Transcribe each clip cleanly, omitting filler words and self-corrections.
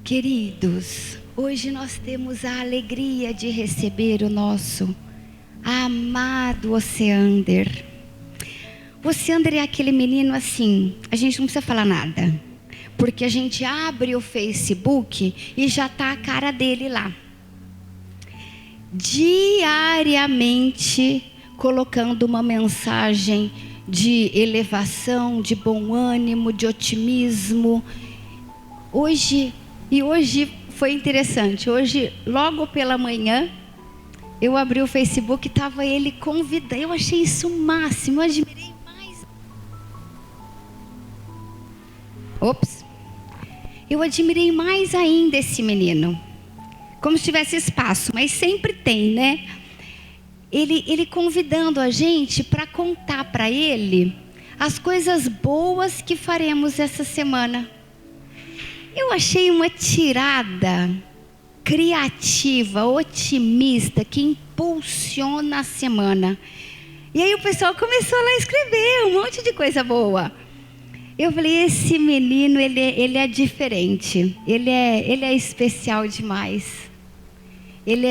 Queridos, hoje nós temos a alegria de receber o nosso amado Oceander. O Oceander é aquele menino assim, a gente não precisa falar nada, porque a gente abre o Facebook e já está a cara dele lá. Diariamente colocando uma mensagem de elevação, de bom ânimo, de otimismo. Hoje foi interessante. Hoje, logo pela manhã, eu abri o Facebook e estava ele convidando. Eu achei isso o máximo. Eu admirei mais. Eu admirei mais ainda esse menino. Como se tivesse espaço, mas sempre tem, né? Ele convidando a gente para contar para ele as coisas boas que faremos essa semana. Eu achei uma tirada criativa, otimista, que impulsiona a semana. E aí o pessoal começou lá a escrever um monte de coisa boa. Eu falei, esse menino, ele é diferente, ele é especial demais. Ele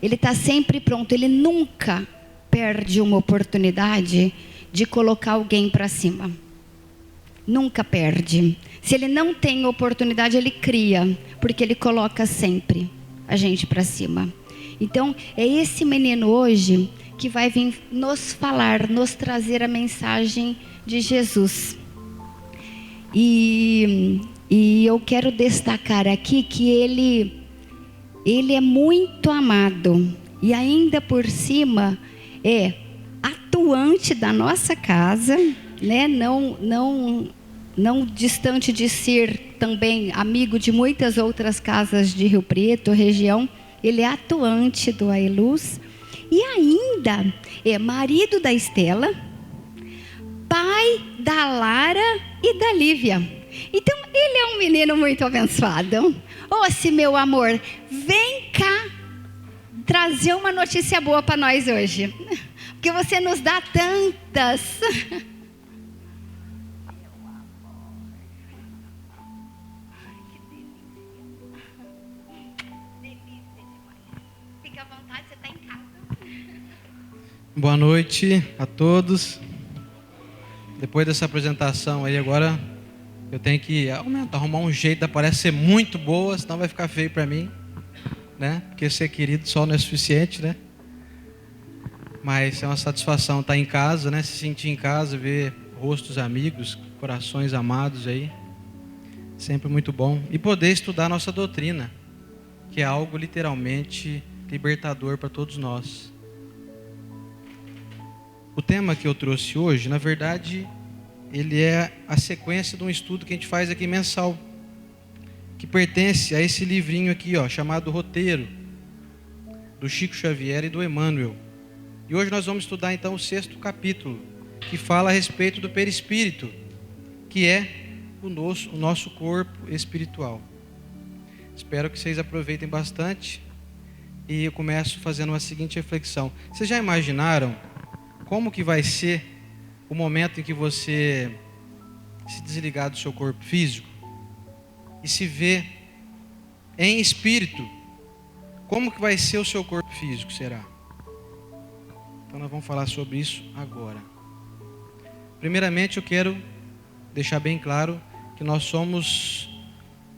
está sempre pronto, ele nunca perde uma oportunidade de colocar alguém para cima. Nunca perde. Se ele não tem oportunidade, ele cria, porque ele coloca sempre a gente para cima. Então, é esse menino hoje que vai vir nos falar, nos trazer a mensagem de Jesus. E eu quero destacar aqui que ele é muito amado. E ainda por cima é atuante da nossa casa, né? Não distante de ser também amigo de muitas outras casas de Rio Preto, região. Ele é atuante do Ailuz. E ainda é marido da Estela, pai da Lara e da Lívia. Então, ele é um menino muito abençoado. Se meu amor, vem cá trazer uma notícia boa para nós hoje. Porque você nos dá tantas. Fique à vontade, você está em casa. Boa noite a todos. Depois dessa apresentação aí, agora eu tenho que arrumar um jeito da parece ser muito boa, senão vai ficar feio para mim, né? Porque ser querido só não é suficiente, né? Mas é uma satisfação estar em casa, né? Se sentir em casa, ver rostos amigos, corações amados aí, sempre muito bom. E poder estudar a nossa doutrina, que é algo literalmente libertador para todos nós. O tema que eu trouxe hoje, na verdade, ele é a sequência de um estudo que a gente faz aqui mensal, que pertence a esse livrinho aqui, chamado Roteiro, do Chico Xavier e do Emmanuel. E hoje nós vamos estudar então o 6º capítulo, que fala a respeito do perispírito, que é o nosso corpo espiritual. Espero que vocês aproveitem bastante. E eu começo fazendo uma seguinte reflexão. Vocês já imaginaram como que vai ser o momento em que você se desligar do seu corpo físico e se vê em espírito? Como que vai ser o seu corpo físico, será? Então nós vamos falar sobre isso agora. Primeiramente eu quero deixar bem claro que nós somos,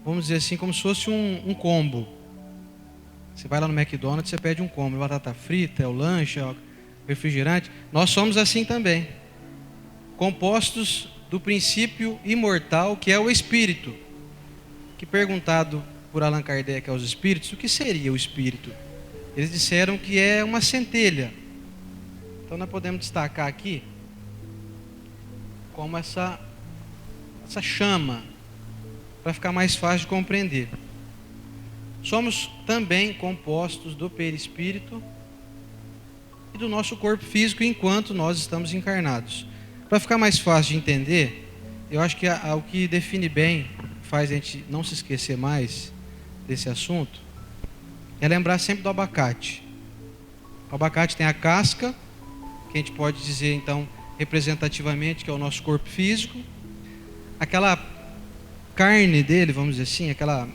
vamos dizer assim, como se fosse um combo. Você vai lá no McDonald's, você pede um combo, batata frita, é o lanche, é o refrigerante. Nós somos assim também, compostos do princípio imortal que é o espírito. Que perguntado por Allan Kardec aos espíritos, o que seria o espírito? Eles disseram que é uma centelha. Então nós podemos destacar aqui como essa chama, para ficar mais fácil de compreender. Somos também compostos do perispírito e do nosso corpo físico enquanto nós estamos encarnados. Para ficar mais fácil de entender, eu acho que o que define bem, faz a gente não se esquecer mais desse assunto, é lembrar sempre do abacate. O abacate tem a casca, que a gente pode dizer então representativamente que é o nosso corpo físico. Aquela carne dele, vamos dizer assim, aquela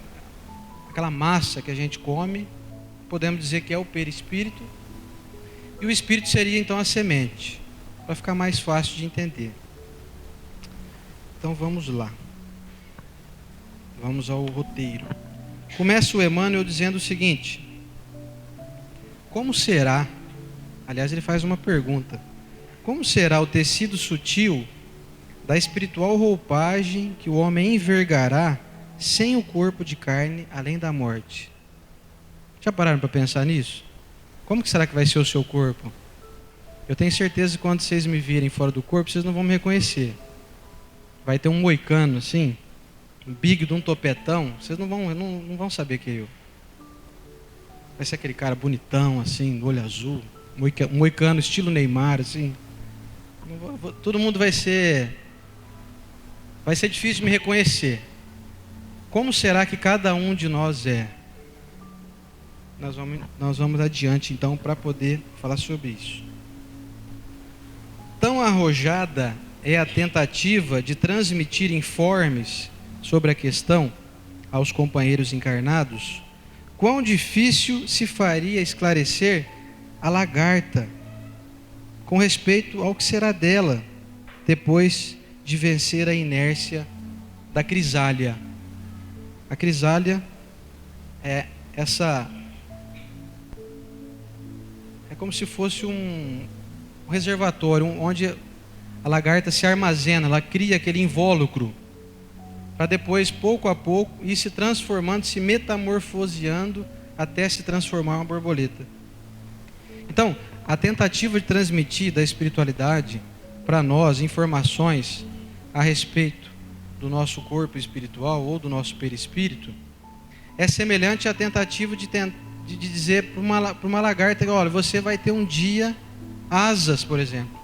aquela massa que a gente come, podemos dizer que é o perispírito, e o espírito seria então a semente, para ficar mais fácil de entender. Então vamos lá. Vamos ao roteiro. Começa o Emmanuel dizendo o seguinte: como será, aliás ele faz uma pergunta, como será o tecido sutil da espiritual roupagem que o homem envergará sem o corpo de carne além da morte? Já pararam para pensar nisso? Como que será que vai ser o seu corpo? Eu tenho certeza que quando vocês me virem fora do corpo, vocês não vão me reconhecer. Vai ter um moicano assim, um big de um topetão, vocês não vão saber que é eu. Vai ser aquele cara bonitão assim, do olho azul, um moicano estilo Neymar assim. Todo mundo vai ser difícil de me reconhecer. Como será que cada um de nós é? Nós vamos adiante então para poder falar sobre isso. Tão arrojada é a tentativa de transmitir informes sobre a questão aos companheiros encarnados, quão difícil se faria esclarecer a lagarta com respeito ao que será dela depois de vencer a inércia da crisália. A crisália é como se fosse um reservatório onde a lagarta se armazena, ela cria aquele invólucro para depois, pouco a pouco, ir se transformando, se metamorfoseando até se transformar uma borboleta. Então, a tentativa de transmitir da espiritualidade para nós informações a respeito do nosso corpo espiritual ou do nosso perispírito é semelhante à tentativa de dizer para uma lagarta: olha, você vai ter um dia asas, por exemplo.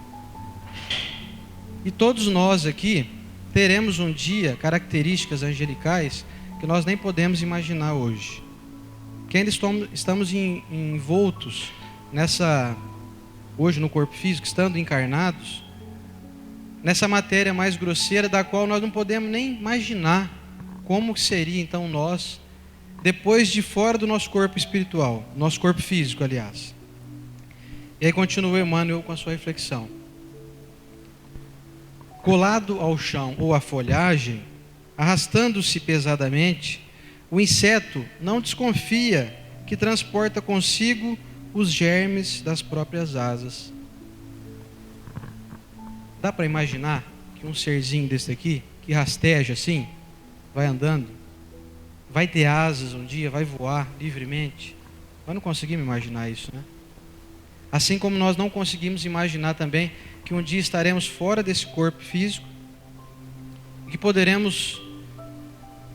E todos nós aqui teremos um dia características angelicais que nós nem podemos imaginar hoje. Que ainda estamos envoltos hoje no corpo físico, estando encarnados, nessa matéria mais grosseira, da qual nós não podemos nem imaginar como seria então nós, depois de fora do nosso corpo espiritual, nosso corpo físico, aliás. E aí continua Emmanuel com a sua reflexão. Colado ao chão ou à folhagem, arrastando-se pesadamente, o inseto não desconfia que transporta consigo os germes das próprias asas. Dá para imaginar que um serzinho desse aqui, que rasteja assim, vai andando, vai ter asas um dia, vai voar livremente? Nós não conseguimos imaginar isso, né? Assim como nós não conseguimos imaginar também que um dia estaremos fora desse corpo físico e que poderemos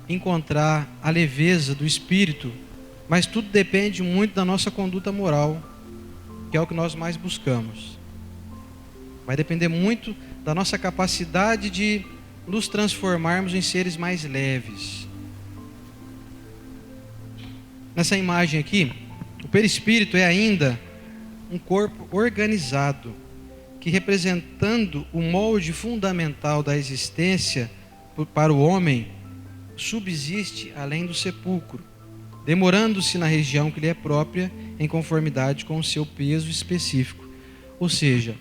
encontrar a leveza do espírito, mas tudo depende muito da nossa conduta moral, que é o que nós mais buscamos. Vai depender muito da nossa capacidade de nos transformarmos em seres mais leves. Nessa imagem aqui, o perispírito é ainda um corpo organizado, que representando o molde fundamental da existência para o homem, subsiste além do sepulcro, demorando-se na região que lhe é própria em conformidade com o seu peso específico. Ou seja,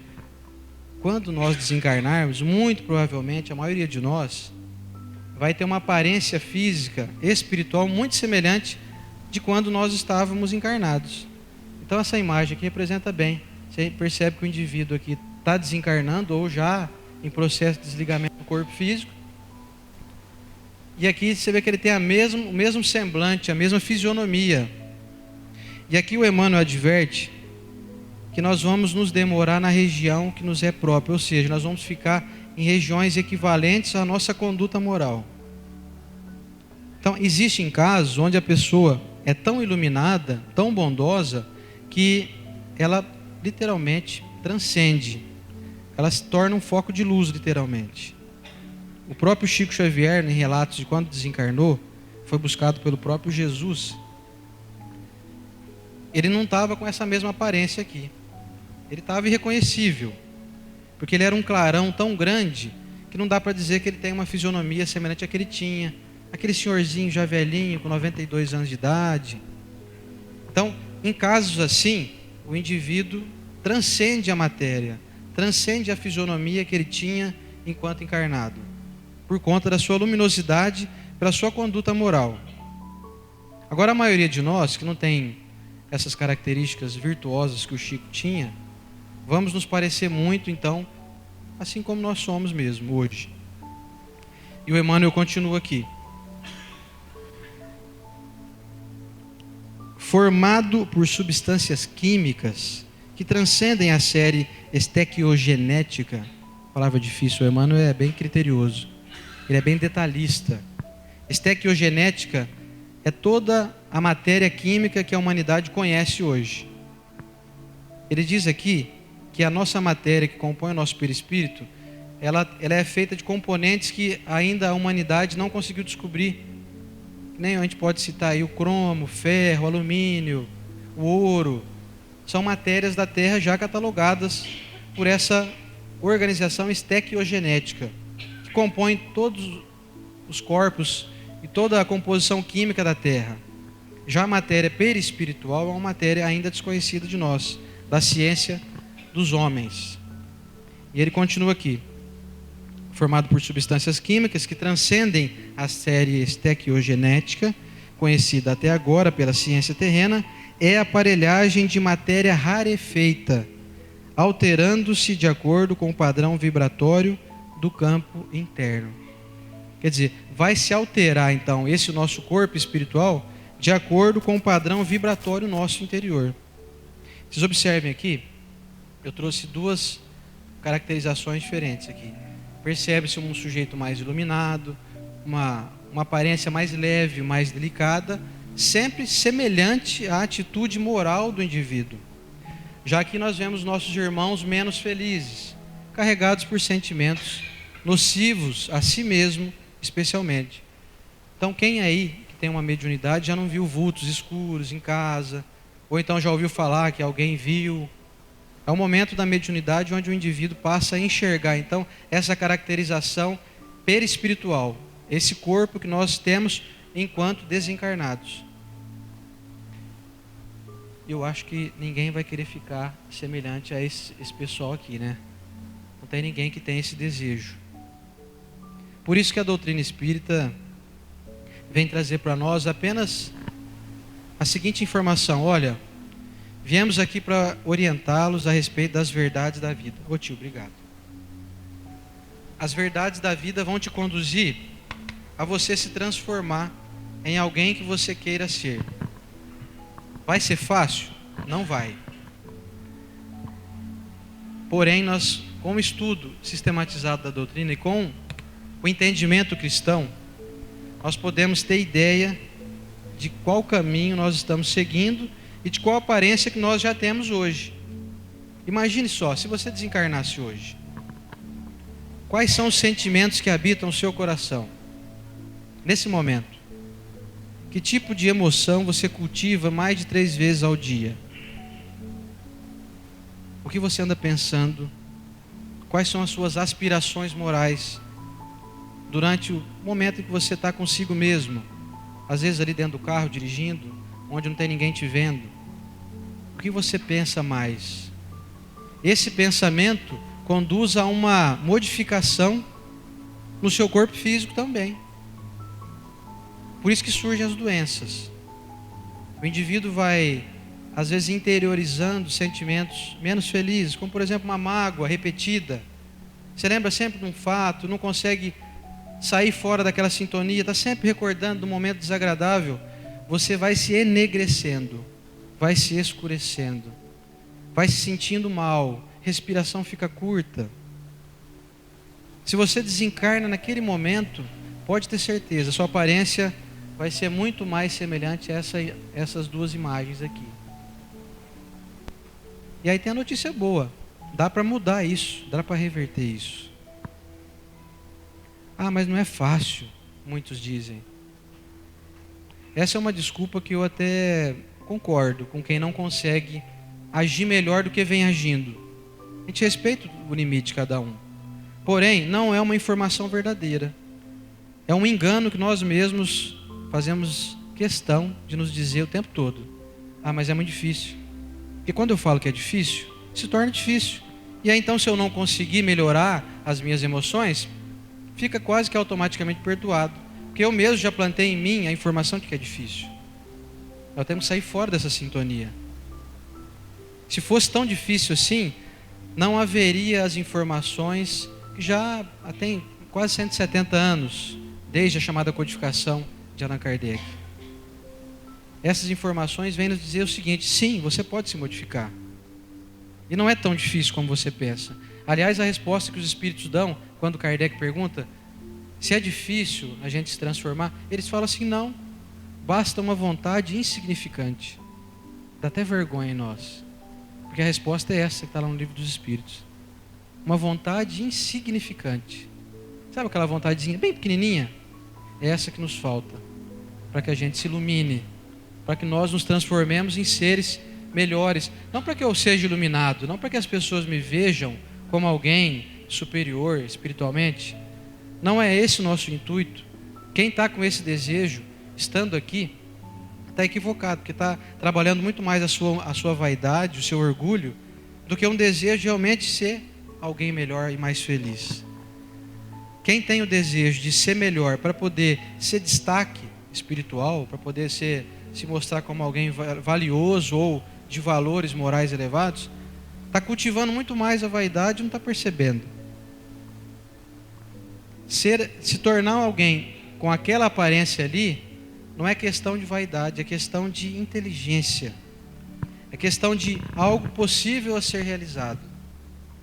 quando nós desencarnarmos, muito provavelmente a maioria de nós vai ter uma aparência física, espiritual muito semelhante de quando nós estávamos encarnados. Então essa imagem aqui representa bem. Você percebe que o indivíduo aqui está desencarnando ou já em processo de desligamento do corpo físico. E aqui você vê que ele tem o mesmo semblante, a mesma fisionomia. E aqui o Emmanuel adverte que nós vamos nos demorar na região que nos é própria, ou seja, nós vamos ficar em regiões equivalentes à nossa conduta moral. Então, existem casos onde a pessoa é tão iluminada, tão bondosa, que ela literalmente transcende. Ela se torna um foco de luz, literalmente. O próprio Chico Xavier, em relatos de quando desencarnou, foi buscado pelo próprio Jesus. Ele não estava com essa mesma aparência aqui. Ele estava irreconhecível, porque ele era um clarão tão grande que não dá para dizer que ele tem uma fisionomia semelhante à que ele tinha aquele senhorzinho já velhinho, com 92 anos de idade. Então, em casos assim, o indivíduo transcende a matéria, transcende a fisionomia que ele tinha enquanto encarnado, por conta da sua luminosidade, pela sua conduta moral. Agora, a maioria de nós, que não tem essas características virtuosas que o Chico tinha, vamos nos parecer muito, então, assim como nós somos mesmo, hoje. E o Emmanuel continua aqui. Formado por substâncias químicas que transcendem a série estequiogenética. Palavra difícil, o Emmanuel é bem criterioso. Ele é bem detalhista. Estequiogenética é toda a matéria química que a humanidade conhece hoje. Ele diz aqui que a nossa matéria que compõe o nosso perispírito, ela é feita de componentes que ainda a humanidade não conseguiu descobrir. Nem a gente pode citar aí o cromo, o ferro, o alumínio, o ouro. São matérias da Terra já catalogadas por essa organização estequiogenética, que compõe todos os corpos e toda a composição química da Terra. Já a matéria perispiritual é uma matéria ainda desconhecida de nós, da ciência dos homens. E ele continua aqui. Formado por substâncias químicas que transcendem a série estequiogenética, conhecida até agora pela ciência terrena, é a aparelhagem de matéria rarefeita, alterando-se de acordo com o padrão vibratório do campo interno. Quer dizer, vai se alterar então esse nosso corpo espiritual de acordo com o padrão vibratório nosso interior. Vocês observem aqui, eu trouxe duas caracterizações diferentes aqui. Percebe-se um sujeito mais iluminado, uma aparência mais leve, mais delicada, sempre semelhante à atitude moral do indivíduo. Já aqui nós vemos nossos irmãos menos felizes, carregados por sentimentos nocivos a si mesmo, especialmente. Então, quem aí que tem uma mediunidade já não viu vultos escuros em casa, ou então já ouviu falar que alguém viu? É o momento da mediunidade onde o indivíduo passa a enxergar, então, essa caracterização perispiritual, esse corpo que nós temos enquanto desencarnados. Eu acho que ninguém vai querer ficar semelhante a esse pessoal aqui, né? Não tem ninguém que tenha esse desejo. Por isso que a doutrina espírita vem trazer para nós apenas a seguinte informação: olha, viemos aqui para orientá-los a respeito das verdades da vida. Ô tio, obrigado. As verdades da vida vão te conduzir a você se transformar em alguém que você queira ser. Vai ser fácil? Não vai. Porém, nós, com o estudo sistematizado da doutrina e com o entendimento cristão, nós podemos ter ideia de qual caminho nós estamos seguindo e de qual aparência que nós já temos hoje. Imagine só, se você desencarnasse hoje, quais são os sentimentos que habitam o seu coração? Nesse momento, que tipo de emoção você cultiva mais de 3 vezes ao dia? O que você anda pensando? Quais são as suas aspirações morais durante o momento em que você está consigo mesmo? Às vezes ali dentro do carro, dirigindo, onde não tem ninguém te vendo. O que você pensa mais? Esse pensamento conduz a uma modificação no seu corpo físico também. Por isso que surgem as doenças. O indivíduo vai, às vezes, interiorizando sentimentos menos felizes, como por exemplo uma mágoa repetida. Você lembra sempre de um fato, não consegue sair fora daquela sintonia, está sempre recordando do momento desagradável. Você vai se enegrecendo, vai se escurecendo, vai se sentindo mal, respiração fica curta. Se você desencarna naquele momento, pode ter certeza, sua aparência vai ser muito mais semelhante a essas duas imagens aqui. E aí tem a notícia boa, dá para mudar isso, dá para reverter isso. Ah, mas não é fácil, muitos dizem. Essa é uma desculpa que eu até concordo com quem não consegue agir melhor do que vem agindo. A gente respeita o limite de cada um. Porém, não é uma informação verdadeira. É um engano que nós mesmos fazemos questão de nos dizer o tempo todo. Ah, mas é muito difícil. E quando eu falo que é difícil, se torna difícil. E aí então, se eu não conseguir melhorar as minhas emoções, fica quase que automaticamente perdoado. Porque eu mesmo já plantei em mim a informação de que é difícil. Nós temos que sair fora dessa sintonia. Se fosse tão difícil assim, não haveria as informações que já tem quase 170 anos, desde a chamada codificação de Allan Kardec. Essas informações vêm nos dizer o seguinte: sim, você pode se modificar. E não é tão difícil como você pensa. Aliás, a resposta que os espíritos dão, quando Kardec pergunta se é difícil a gente se transformar, eles falam assim: não, basta uma vontade insignificante. Dá até vergonha em nós. Porque a resposta é essa que está lá no Livro dos Espíritos. Uma vontade insignificante. Sabe aquela vontadezinha bem pequenininha? É essa que nos falta. Para que a gente se ilumine. Para que nós nos transformemos em seres melhores. Não para que eu seja iluminado. Não para que as pessoas me vejam como alguém superior espiritualmente. Não é esse o nosso intuito. Quem está com esse desejo, estando aqui, está equivocado, porque está trabalhando muito mais a sua vaidade, o seu orgulho, do que um desejo de realmente ser alguém melhor e mais feliz. Quem tem o desejo de ser melhor, para poder ser destaque espiritual, para poder se mostrar como alguém valioso ou de valores morais elevados, está cultivando muito mais a vaidade e não está percebendo. Se tornar alguém com aquela aparência ali, não é questão de vaidade, é questão de inteligência. É questão de algo possível a ser realizado.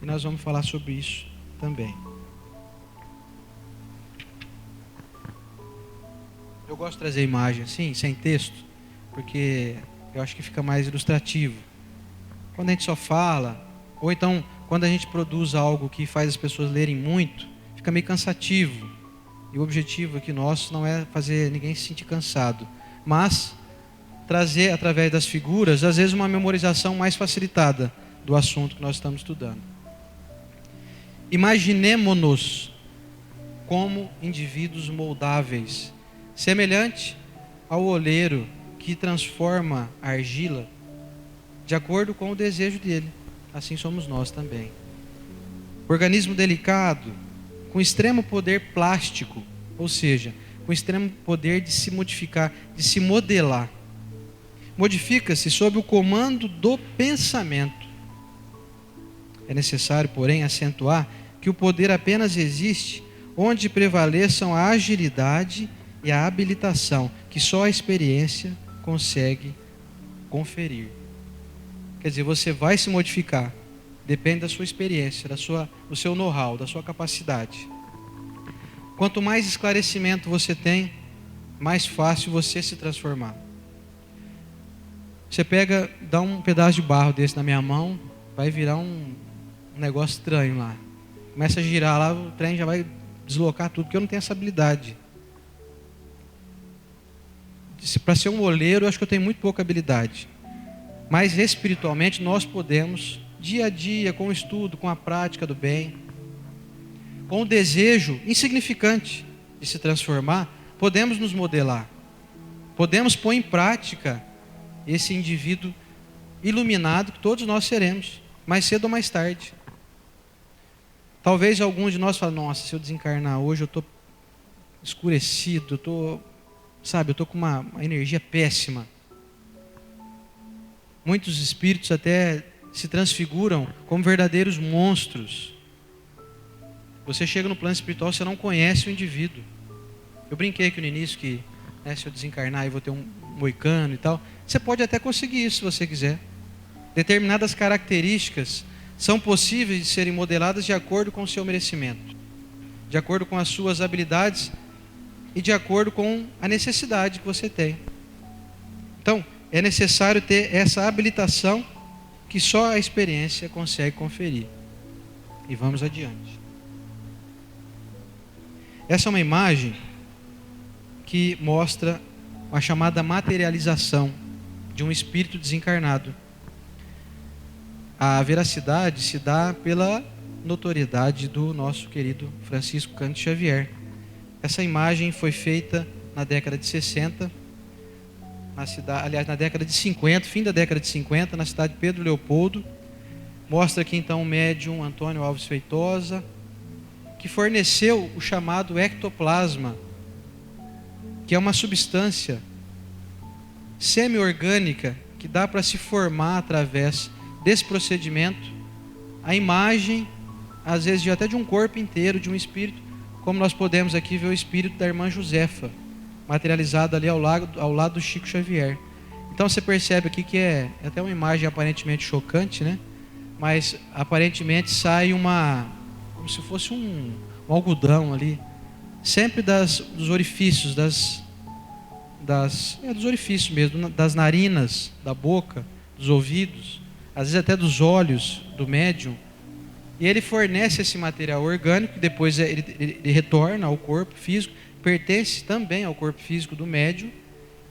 E nós vamos falar sobre isso também. Eu gosto de trazer imagem assim, sem texto, porque eu acho que fica mais ilustrativo. Quando a gente só fala, ou então quando a gente produz algo que faz as pessoas lerem muito, fica meio cansativo. E o objetivo aqui nosso não é fazer ninguém se sentir cansado, mas trazer através das figuras, às vezes, uma memorização mais facilitada do assunto que nós estamos estudando. Imaginemo-nos como indivíduos moldáveis, semelhante ao oleiro que transforma a argila de acordo com o desejo dele. Assim somos nós também. Organismo delicado, com extremo poder plástico, ou seja, com extremo poder de se modificar, de se modelar. Modifica-se sob o comando do pensamento. É necessário, porém, acentuar que o poder apenas existe onde prevaleçam a agilidade e a habilitação, que só a experiência consegue conferir. Quer dizer, você vai se modificar. Depende da sua experiência, do seu know-how, da sua capacidade. Quanto mais esclarecimento você tem, mais fácil você se transformar. Você dá um pedaço de barro desse na minha mão, vai virar um negócio estranho lá. Começa a girar lá, o trem já vai deslocar tudo, porque eu não tenho essa habilidade. Para ser um oleiro, eu acho que eu tenho muito pouca habilidade. Mas espiritualmente nós podemos, dia a dia, com o estudo, com a prática do bem, com o desejo insignificante de se transformar, podemos nos modelar. Podemos pôr em prática esse indivíduo iluminado que todos nós seremos, mais cedo ou mais tarde. Talvez alguns de nós falem: nossa, se eu desencarnar hoje eu estou escurecido, eu estou com uma energia péssima. Muitos espíritos até se transfiguram como verdadeiros monstros. Você chega no plano espiritual, você não conhece o indivíduo. Eu brinquei aqui no início que se eu desencarnar eu vou ter um moicano e tal. Você pode até conseguir isso se você quiser. Determinadas características são possíveis de serem modeladas de acordo com o seu merecimento, de acordo com as suas habilidades e de acordo com a necessidade que você tem. Então, é necessário ter essa habilitação que só a experiência consegue conferir. E vamos adiante. Essa é uma imagem que mostra a chamada materialização de um espírito desencarnado. A veracidade se dá pela notoriedade do nosso querido Francisco Cândido Xavier, Essa imagem foi feita na década de 60, na década de 50, fim da década de 50, na cidade de Pedro Leopoldo. Mostra aqui então o médium Antônio Alves Feitosa, que forneceu o chamado ectoplasma, que é uma substância semi-orgânica que dá para se formar através desse procedimento a imagem, às vezes até de um corpo inteiro, de um espírito, como nós podemos aqui ver o espírito da irmã Josefa, materializado ali ao lado do Chico Xavier. Então você percebe aqui que é até uma imagem aparentemente chocante, né? Mas aparentemente sai como se fosse um algodão ali, sempre dos orifícios, dos orifícios mesmo, das narinas, da boca, dos ouvidos, às vezes até dos olhos do médium. E ele fornece esse material orgânico, depois ele retorna ao corpo físico, pertence também ao corpo físico do médium,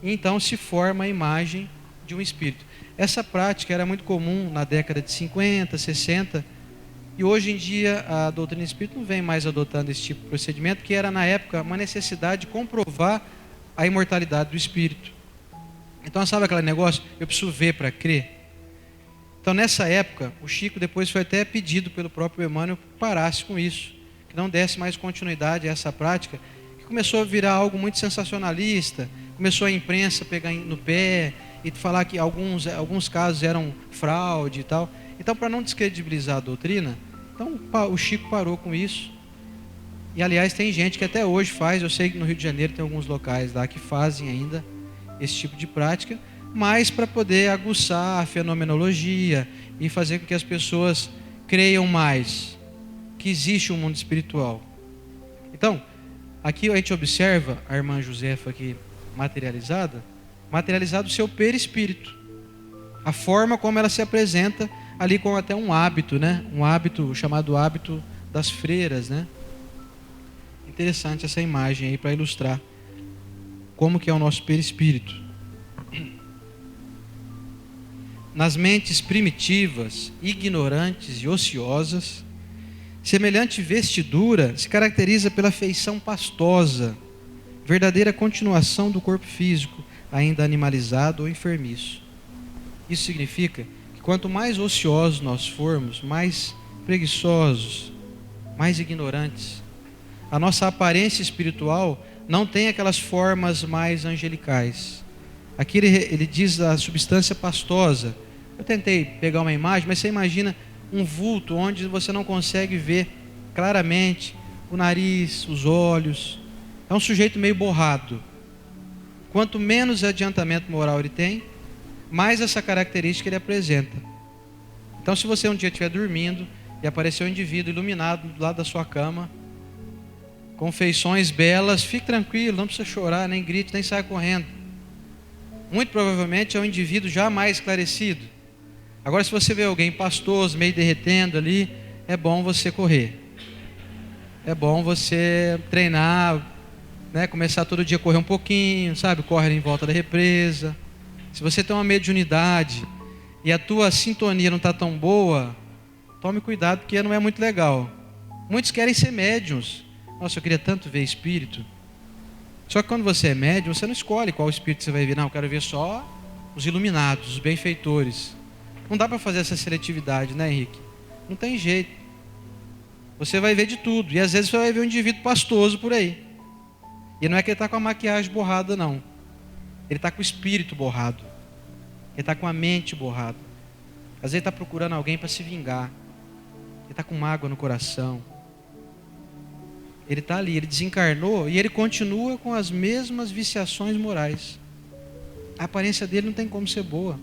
e então se forma a imagem de um espírito. Essa prática era muito comum na década de 50, 60, e hoje em dia a doutrina espírita não vem mais adotando esse tipo de procedimento, que era na época uma necessidade de comprovar a imortalidade do espírito. Então sabe aquele negócio, eu preciso ver para crer? Então nessa época, o Chico depois foi até pedido pelo próprio Emmanuel que parasse com isso, que não desse mais continuidade a essa prática, que começou a virar algo muito sensacionalista, começou a imprensa pegar no pé e falar que alguns casos eram fraude e tal. Então, para não descredibilizar a doutrina, então o Chico parou com isso. E aliás, tem gente que até hoje faz, eu sei que no Rio de Janeiro tem alguns locais lá que fazem ainda esse tipo de prática, mas para poder aguçar a fenomenologia e fazer com que as pessoas creiam mais que existe um mundo espiritual. Então, aqui a gente observa a irmã Josefa aqui materializado o seu perispírito, a forma como ela se apresenta ali com até um hábito, né? Um hábito chamado hábito das freiras, né? Interessante essa imagem aí para ilustrar como que é o nosso perispírito. Nas mentes primitivas, ignorantes e ociosas, semelhante vestidura se caracteriza pela feição pastosa, verdadeira continuação do corpo físico, ainda animalizado ou enfermiço. Isso significa que quanto mais ociosos nós formos, mais preguiçosos, mais ignorantes, a nossa aparência espiritual não tem aquelas formas mais angelicais. Aqui ele diz a substância pastosa. Eu tentei pegar uma imagem, mas você imagina um vulto onde você não consegue ver claramente o nariz, os olhos. É um sujeito meio borrado. Quanto menos adiantamento moral ele tem, mais essa característica ele apresenta. Então, se você um dia estiver dormindo e aparecer um indivíduo iluminado do lado da sua cama, com feições belas, fique tranquilo, não precisa chorar, nem grite, nem saia correndo. Muito provavelmente é um indivíduo já mais esclarecido. Agora, se você vê alguém pastoso, meio derretendo ali, é bom você correr. É bom você treinar, né? Começar todo dia a correr um pouquinho, sabe? Corre em volta da represa. Se você tem uma mediunidade e a tua sintonia não está tão boa, tome cuidado, porque não é muito legal. Muitos querem ser médiuns. Nossa, eu queria tanto ver espírito. Só que quando você é médium, você não escolhe qual espírito você vai ver. Não, eu quero ver só os iluminados, os benfeitores. Não dá para fazer essa seletividade, né, Henrique? Não tem jeito. Você vai ver de tudo. E às vezes você vai ver um indivíduo pastoso por aí. E não é que ele está com a maquiagem borrada, não. Ele está com o espírito borrado. Ele está com a mente borrada. Às vezes ele está procurando alguém para se vingar. Ele está com mágoa no coração. Ele está ali, ele desencarnou e ele continua com as mesmas viciações morais. A aparência dele não tem como ser boa.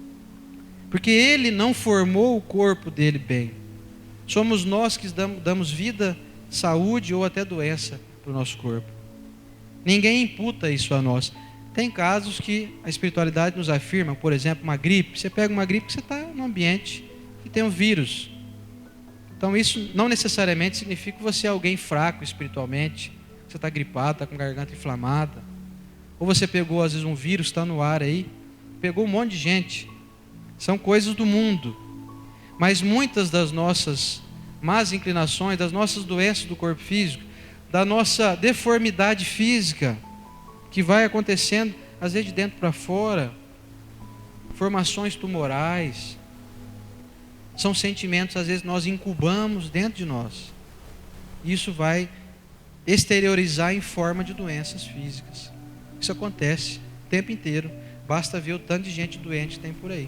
Porque ele não formou o corpo dele bem. Somos nós que damos vida, saúde ou até doença para o nosso corpo. Ninguém imputa isso a nós. Tem casos que a espiritualidade nos afirma, por exemplo, uma gripe. Você pega uma gripe que você está num ambiente que tem um vírus. Então isso não necessariamente significa que você é alguém fraco espiritualmente, que você está gripado, está com a garganta inflamada. Ou você pegou às vezes um vírus, está no ar aí, pegou um monte de gente. São coisas do mundo. Mas muitas das nossas más inclinações, das nossas doenças do corpo físico, da nossa deformidade física, que vai acontecendo, às vezes de dentro para fora, formações tumorais, são sentimentos, às vezes nós incubamos dentro de nós. Isso vai exteriorizar em forma de doenças físicas. Isso acontece o tempo inteiro, basta ver o tanto de gente doente que tem por aí.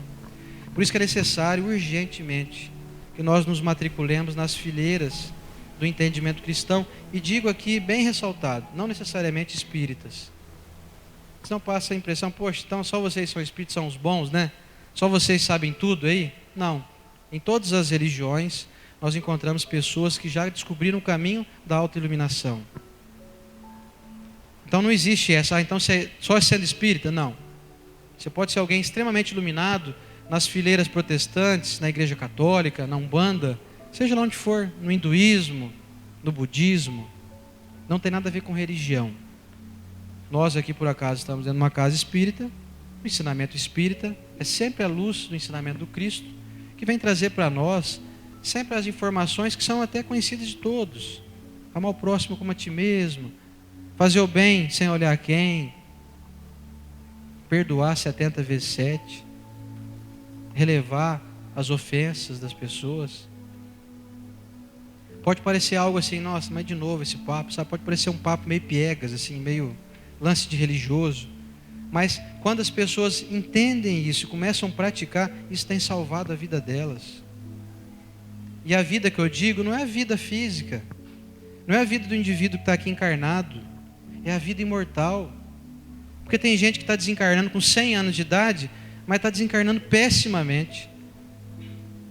Por isso que é necessário, urgentemente, que nós nos matriculemos nas fileiras do entendimento cristão, e digo aqui bem ressaltado, não necessariamente espíritas. Senão passa a impressão, poxa, então só vocês são espíritos, são os bons, né? Só vocês sabem tudo aí? Não. Em todas as religiões, nós encontramos pessoas que já descobriram o caminho da autoiluminação. Então não existe essa, então você só sendo espírita? Não. Você pode ser alguém extremamente iluminado nas fileiras protestantes, na igreja católica, na Umbanda, seja lá onde for, no hinduísmo, no budismo. Não tem nada a ver com religião. Nós aqui, por acaso, estamos dentro de uma casa espírita. O ensinamento espírita é sempre a luz do ensinamento do Cristo, que vem trazer para nós sempre as informações que são até conhecidas de todos. Amar o próximo como a ti mesmo, fazer o bem sem olhar quem, perdoar 70 vezes 7, relevar as ofensas das pessoas. Pode parecer algo assim, nossa, mas de novo esse papo, sabe? Pode parecer um papo meio piegas, assim, meio lance de religioso. Mas quando as pessoas entendem isso e começam a praticar, isso tem salvado a vida delas. E a vida que eu digo não é a vida física, não é a vida do indivíduo que está aqui encarnado, é a vida imortal. Porque tem gente que está desencarnando com 100 anos de idade, mas está desencarnando pessimamente.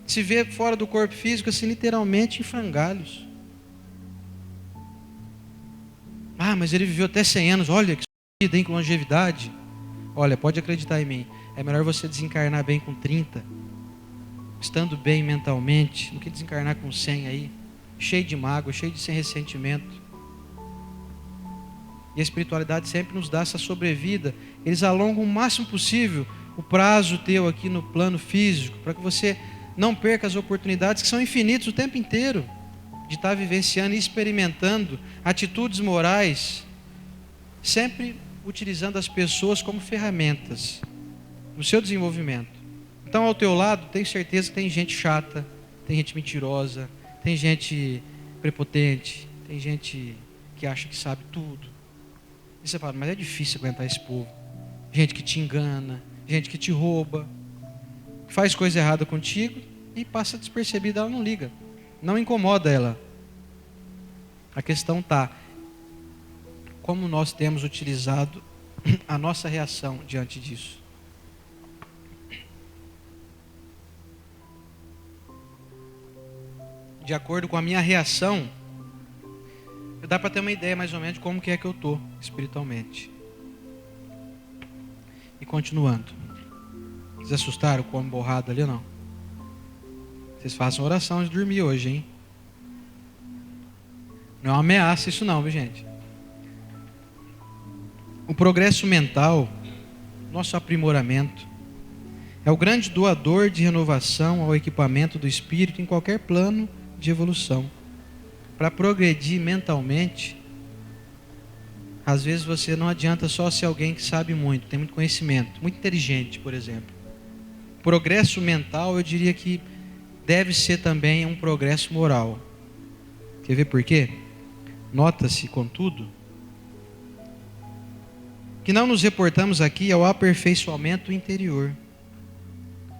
Se vê fora do corpo físico, assim, literalmente em frangalhos. Ah, mas ele viveu até 100 anos, olha que vida, hein, com longevidade. Olha, pode acreditar em mim, é melhor você desencarnar bem com 30, estando bem mentalmente, do que desencarnar com 100 aí, cheio de mágoa, cheio de sem ressentimento. E a espiritualidade sempre nos dá essa sobrevida. Eles alongam o máximo possível o prazo teu aqui no plano físico, para que você não perca as oportunidades que são infinitas o tempo inteiro, de estar vivenciando e experimentando atitudes morais, sempre utilizando as pessoas como ferramentas no seu desenvolvimento. Então, ao teu lado, tenho certeza que tem gente chata, tem gente mentirosa, tem gente prepotente, tem gente que acha que sabe tudo. E você fala, mas é difícil aguentar esse povo. Gente que te engana, gente que te rouba, que faz coisa errada contigo e passa despercebida, ela não liga, não incomoda ela. A questão está, como nós temos utilizado a nossa reação diante disso. De acordo com a minha reação, dá para ter uma ideia mais ou menos de como que é que eu estou espiritualmente. E continuando. Vocês assustaram com o homem borrado ali ou não? Vocês façam oração de dormir hoje, hein? Não é uma ameaça isso não, viu, gente? O progresso mental, nosso aprimoramento, é o grande doador de renovação ao equipamento do espírito em qualquer plano de evolução. Para progredir mentalmente, às vezes você não adianta só ser alguém que sabe muito, tem muito conhecimento, muito inteligente, por exemplo. Progresso mental, eu diria que deve ser também um progresso moral. Quer ver por quê? Nota-se, contudo, que não nos reportamos aqui ao aperfeiçoamento interior.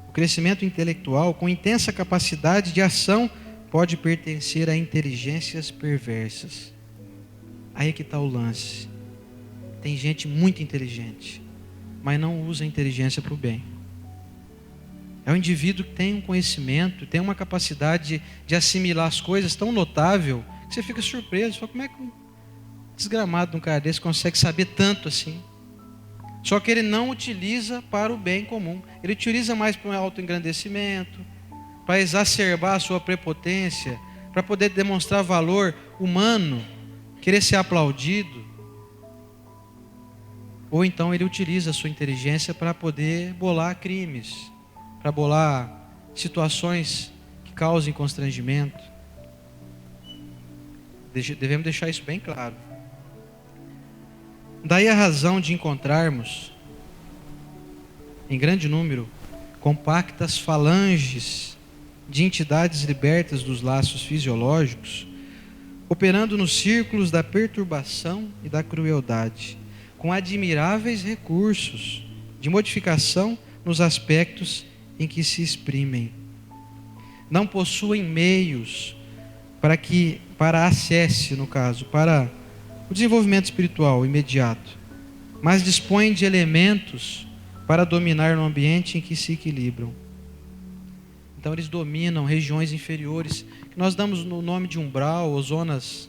O crescimento intelectual, com intensa capacidade de ação, pode pertencer a inteligências perversas. Aí é que está o lance. Tem gente muito inteligente, mas não usa a inteligência para o bem. É um indivíduo que tem um conhecimento, tem uma capacidade de assimilar as coisas tão notável, que você fica surpreso. Fala, como é que um desgramado de um cara desse consegue saber tanto assim? Só que ele não utiliza para o bem comum. Ele utiliza mais para um autoengrandecimento, para exacerbar a sua prepotência, para poder demonstrar valor humano, querer ser aplaudido. Ou então ele utiliza a sua inteligência para poder bolar crimes, para bolar situações que causem constrangimento. Devemos deixar isso bem claro. Daí a razão de encontrarmos, em grande número, compactas falanges de entidades libertas dos laços fisiológicos, operando nos círculos da perturbação e da crueldade, com admiráveis recursos de modificação nos aspectos em que se exprimem. Não possuem meios para acesse, no caso, para o desenvolvimento espiritual imediato, mas dispõem de elementos para dominar no ambiente em que se equilibram. Então eles dominam regiões inferiores, que nós damos no nome de umbral, ou zonas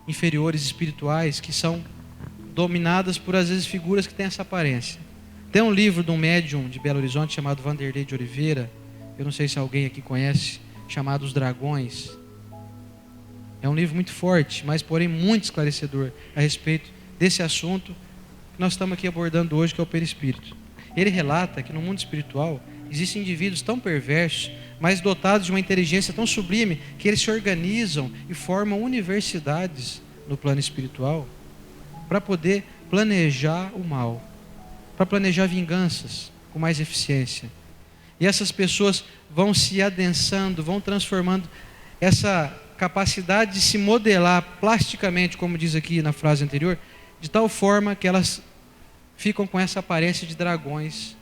inferiores espirituais, que são dominadas por, às vezes, figuras que têm essa aparência. Tem um livro de um médium de Belo Horizonte chamado Vanderlei de Oliveira, eu não sei se alguém aqui conhece, chamado Os Dragões. É um livro muito forte, mas porém muito esclarecedor a respeito desse assunto que nós estamos aqui abordando hoje, que é o perispírito. Ele relata que no mundo espiritual existem indivíduos tão perversos, mas dotados de uma inteligência tão sublime, que eles se organizam e formam universidades no plano espiritual para poder planejar o mal, para planejar vinganças com mais eficiência. E essas pessoas vão se adensando, vão transformando essa capacidade de se modelar plasticamente, como diz aqui na frase anterior, de tal forma que elas ficam com essa aparência de dragões,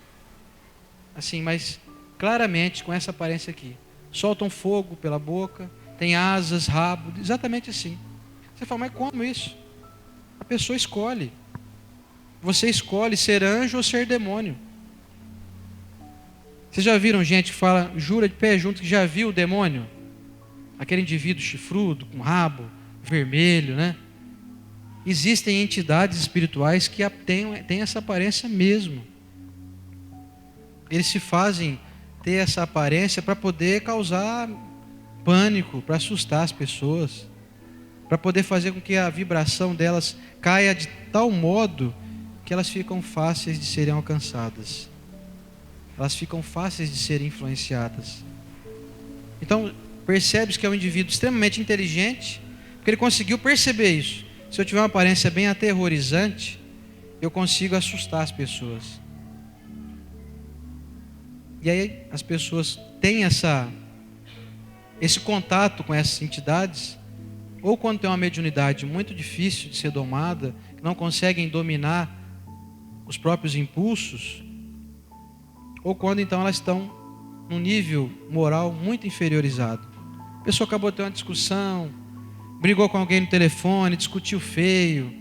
assim, mas claramente com essa aparência aqui. Soltam fogo pela boca, tem asas, rabo, exatamente assim. Você fala, mas como isso? A pessoa escolhe. Você escolhe ser anjo ou ser demônio. Vocês já viram gente que fala, jura de pé junto, que já viu o demônio? Aquele indivíduo chifrudo, com rabo vermelho, né? Existem entidades espirituais que têm essa aparência mesmo. Eles se fazem ter essa aparência para poder causar pânico, para assustar as pessoas, para poder fazer com que a vibração delas caia de tal modo que elas ficam fáceis de serem alcançadas. Elas ficam fáceis de serem influenciadas. Então, percebe-se que é um indivíduo extremamente inteligente, porque ele conseguiu perceber isso. Se eu tiver uma aparência bem aterrorizante, eu consigo assustar as pessoas. E aí as pessoas têm esse contato com essas entidades, ou quando tem uma mediunidade muito difícil de ser domada, que não conseguem dominar os próprios impulsos, ou quando então elas estão num nível moral muito inferiorizado. A pessoa acabou de ter uma discussão, brigou com alguém no telefone, discutiu feio,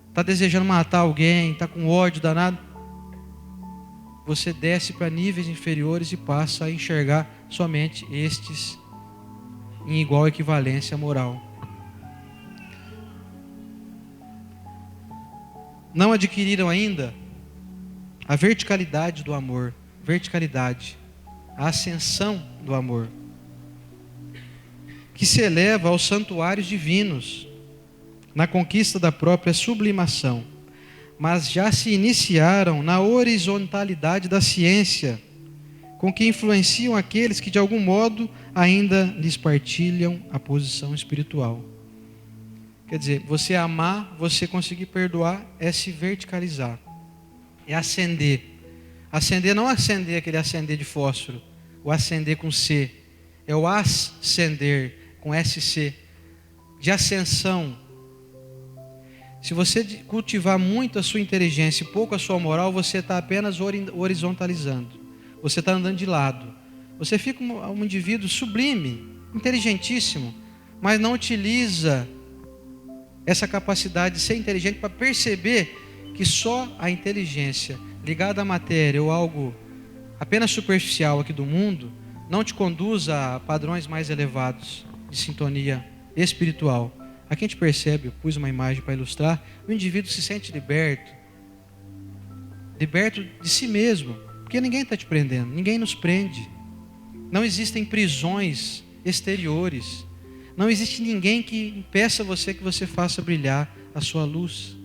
está desejando matar alguém, está com ódio danado. Você desce para níveis inferiores e passa a enxergar somente estes em igual equivalência moral. Não adquiriram ainda a verticalidade do amor, a ascensão do amor, que se eleva aos santuários divinos, na conquista da própria sublimação, mas já se iniciaram na horizontalidade da ciência, com que influenciam aqueles que de algum modo ainda lhes partilham a posição espiritual. Quer dizer, você amar, você conseguir perdoar, é se verticalizar, é ascender. Ascender não acender aquele acender de fósforo, o acender com C, é o ascender com SC, de ascensão. Se você cultivar muito a sua inteligência e pouco a sua moral, você está apenas horizontalizando, você está andando de lado. Você fica um indivíduo sublime, inteligentíssimo, mas não utiliza essa capacidade de ser inteligente para perceber que só a inteligência ligada à matéria ou algo apenas superficial aqui do mundo não te conduz a padrões mais elevados de sintonia espiritual. Aqui a gente percebe, eu pus uma imagem para ilustrar, o indivíduo se sente liberto de si mesmo, porque ninguém está te prendendo, ninguém nos prende. Não existem prisões exteriores, não existe ninguém que impeça você que você faça brilhar a sua luz.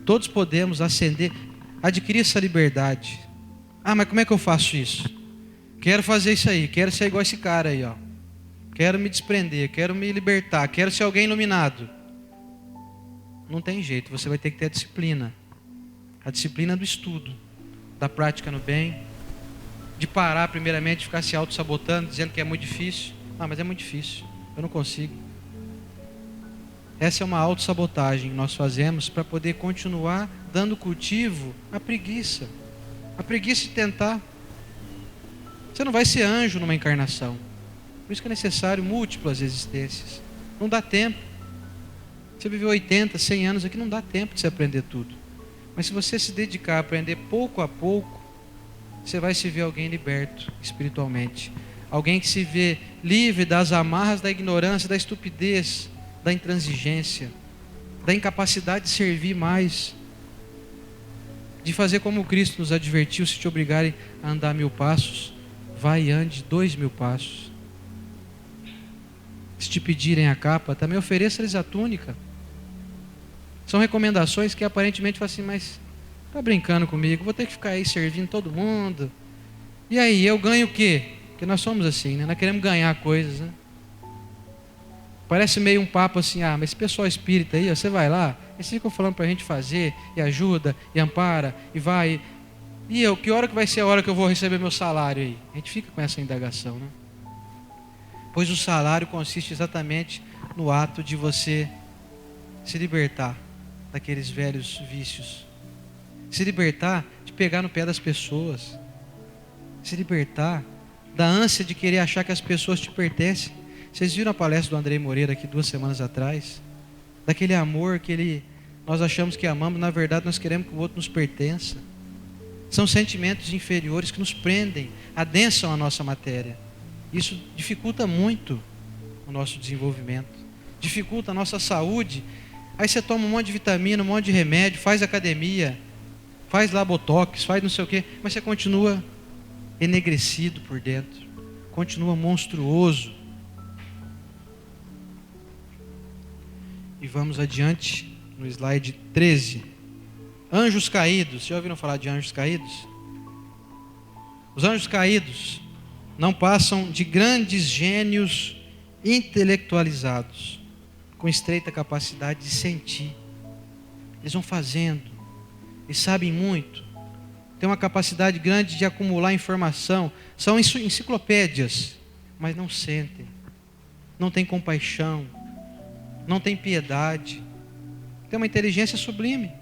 Todos podemos ascender, adquirir essa liberdade. Ah, mas como é que eu faço isso? Quero fazer isso aí, quero ser igual esse cara aí, ó. quero me desprender, quero me libertar, quero ser alguém iluminado. Não tem jeito, você vai ter que ter a disciplina. A disciplina do estudo, da prática no bem, de parar primeiramente, de ficar se auto-sabotando, dizendo que é muito difícil. Ah, mas é muito difícil, eu não consigo. Essa é uma autossabotagem que nós fazemos para poder continuar dando cultivo à preguiça. A preguiça de tentar. Você não vai ser anjo numa encarnação. Por isso que é necessário múltiplas existências. Não dá tempo. Você viveu 80, 100 anos aqui, não dá tempo de você aprender tudo. Mas se você se dedicar a aprender pouco a pouco, você vai se ver alguém liberto espiritualmente. Alguém que se vê livre das amarras da ignorância, da estupidez, da intransigência, da incapacidade de servir mais, de fazer como Cristo nos advertiu: se te obrigarem a andar 1000 passos, vai e ande 2000 passos. Se te pedirem a capa, também ofereça-lhes a túnica. São recomendações que aparentemente falam assim: mas está brincando comigo, vou ter que ficar aí servindo todo mundo. E aí, eu ganho o quê? Porque nós somos assim, né? Nós queremos ganhar coisas, né? Parece meio um papo assim: ah, mas esse pessoal espírita aí, ó, você vai lá, eles ficam falando para a gente fazer, e ajuda, e ampara, e vai. E eu, que hora que vai ser a hora que eu vou receber meu salário aí? A gente fica com essa indagação, né? Pois o salário consiste exatamente no ato de você se libertar daqueles velhos vícios. Se libertar de pegar no pé das pessoas. Se libertar da ânsia de querer achar que as pessoas te pertencem. Vocês viram a palestra do Andrei Moreira aqui 2 semanas atrás? Daquele amor que nós achamos que amamos, na verdade nós queremos que o outro nos pertença. São sentimentos inferiores que nos prendem, adensam a nossa matéria. Isso dificulta muito o nosso desenvolvimento, dificulta a nossa saúde. Aí você toma um monte de vitamina, um monte de remédio, faz academia, faz lá botox, faz não sei o quê, mas você continua enegrecido por dentro, continua monstruoso. E vamos adiante no slide 13. Anjos caídos. Já ouviram falar de anjos caídos? Os anjos caídos não passam de grandes gênios intelectualizados, com estreita capacidade de sentir. Eles vão fazendo, eles sabem muito, têm uma capacidade grande de acumular informação, são enciclopédias, mas não sentem, não têm compaixão, não têm piedade, têm uma inteligência sublime.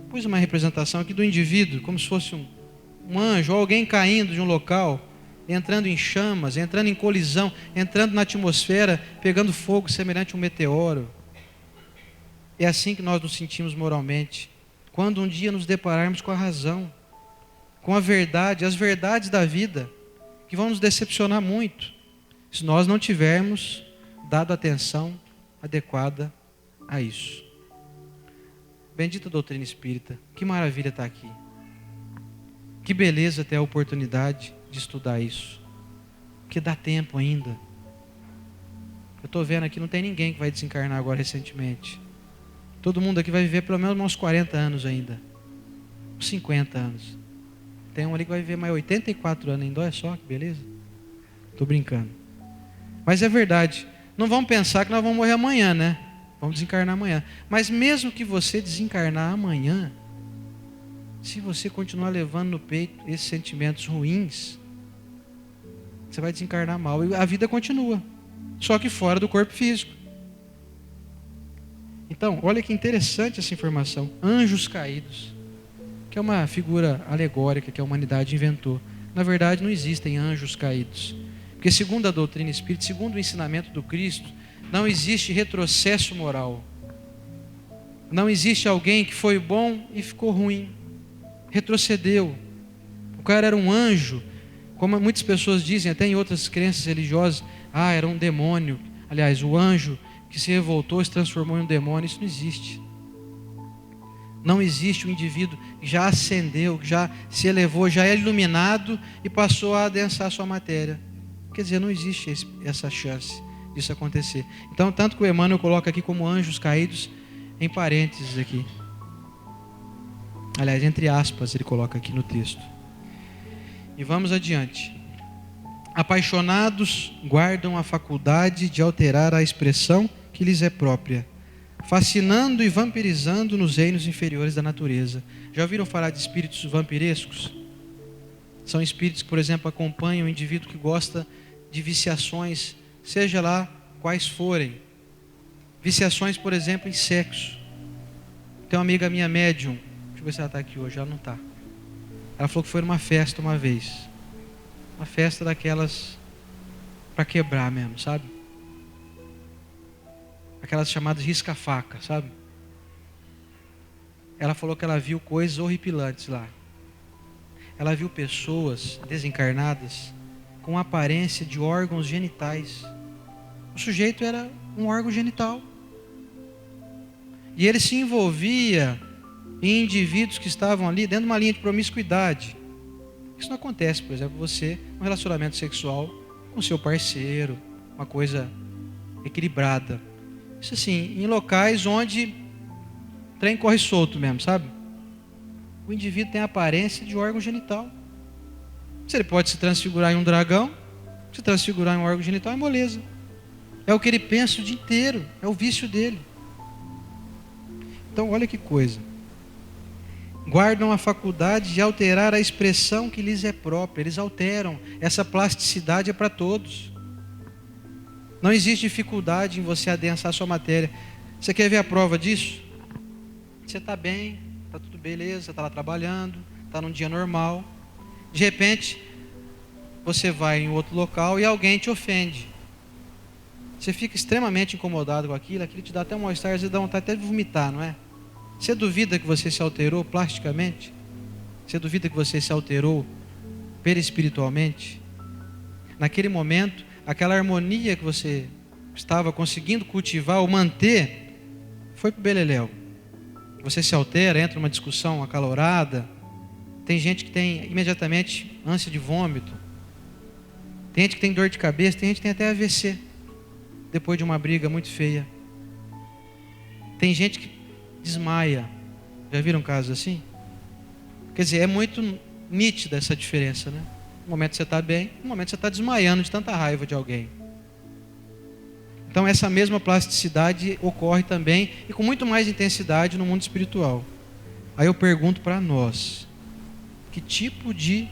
Pus uma representação aqui do indivíduo, como se fosse um anjo, ou alguém caindo de um local, entrando em chamas, entrando em colisão, entrando na atmosfera, pegando fogo semelhante a um meteoro. É assim que nós nos sentimos moralmente, quando um dia nos depararmos com a razão, com a verdade, as verdades da vida, que vão nos decepcionar muito, se nós não tivermos dado atenção adequada a isso. Bendita doutrina espírita, que maravilha estar aqui. Que beleza ter a oportunidade de estudar isso. Porque dá tempo ainda. Eu estou vendo aqui, não tem ninguém que vai desencarnar agora recentemente. Todo mundo aqui vai viver pelo menos uns 40 anos ainda. Uns 50 anos. Tem um ali que vai viver mais 84 anos ainda. Olha só que beleza. Estou brincando. Mas é verdade. Não vamos pensar que nós vamos morrer amanhã, né? Vamos desencarnar amanhã. Mas mesmo que você desencarnar amanhã, se você continuar levando no peito esses sentimentos ruins, você vai desencarnar mal. E a vida continua. Só que fora do corpo físico. Então, olha que interessante essa informação. Anjos caídos. Que é uma figura alegórica que a humanidade inventou. Na verdade, não existem anjos caídos. Porque segundo a doutrina espírita, segundo o ensinamento do Cristo, não existe retrocesso moral. Não existe alguém que foi bom e ficou ruim. Retrocedeu. O cara era um anjo, como muitas pessoas dizem, até em outras crenças religiosas, era um demônio. Aliás, o anjo que se revoltou se transformou em um demônio. Isso não existe. Não existe um indivíduo que já ascendeu, que já se elevou, já é iluminado e passou a adensar sua matéria. Quer dizer, não existe essa chance disso acontecer. Então, tanto que o Emmanuel coloca aqui como anjos caídos, em parênteses aqui. Aliás, entre aspas, ele coloca aqui no texto. E vamos adiante. Apaixonados guardam a faculdade de alterar a expressão que lhes é própria, fascinando e vampirizando nos reinos inferiores da natureza. Já ouviram falar de espíritos vampirescos? São espíritos que, por exemplo, acompanham um indivíduo que gosta de viciações, seja lá quais forem. Viciações, por exemplo, em sexo. Tem uma amiga minha médium, deixa eu ver se ela está aqui hoje, ela não está. Ela falou que foi numa festa uma vez. Uma festa daquelas para quebrar mesmo, sabe? Aquelas chamadas risca-faca, sabe? Ela falou que ela viu coisas horripilantes lá. Ela viu pessoas desencarnadas com aparência de órgãos genitais. O sujeito era um órgão genital. E ele se envolvia em indivíduos que estavam ali dentro de uma linha de promiscuidade. Isso não acontece, por exemplo, você, um relacionamento sexual com seu parceiro, uma coisa equilibrada. Isso assim, em locais onde o trem corre solto mesmo, sabe? O indivíduo tem a aparência de órgão genital. Se ele pode se transfigurar em um dragão, se transfigurar em um órgão genital é moleza. É o que ele pensa o dia inteiro, é o vício dele. Então olha que coisa. Guardam a faculdade de alterar a expressão que lhes é própria. Eles alteram. Essa plasticidade é para todos. Não existe dificuldade em você adensar a sua matéria. Você quer ver a prova disso? Você está bem, está tudo beleza, está lá trabalhando, está num dia normal. De repente, você vai em outro local e alguém te ofende. Você fica extremamente incomodado com aquilo te dá até um mal-estar, às vezes dá vontade até de vomitar, não é? Você duvida que você se alterou plasticamente? Você duvida que você se alterou perispiritualmente? Naquele momento, aquela harmonia que você estava conseguindo cultivar ou manter, foi para o beleléu. Você se altera, entra numa discussão acalorada. Tem gente que tem imediatamente ânsia de vômito. Tem gente que tem dor de cabeça, tem gente que tem até AVC, depois de uma briga muito feia. Tem gente que desmaia. Já viram casos assim? Quer dizer, é muito nítida essa diferença, né? No momento você está bem, no momento você está desmaiando de tanta raiva de alguém. Então essa mesma plasticidade ocorre também e com muito mais intensidade no mundo espiritual. Aí eu pergunto para nós, que tipo de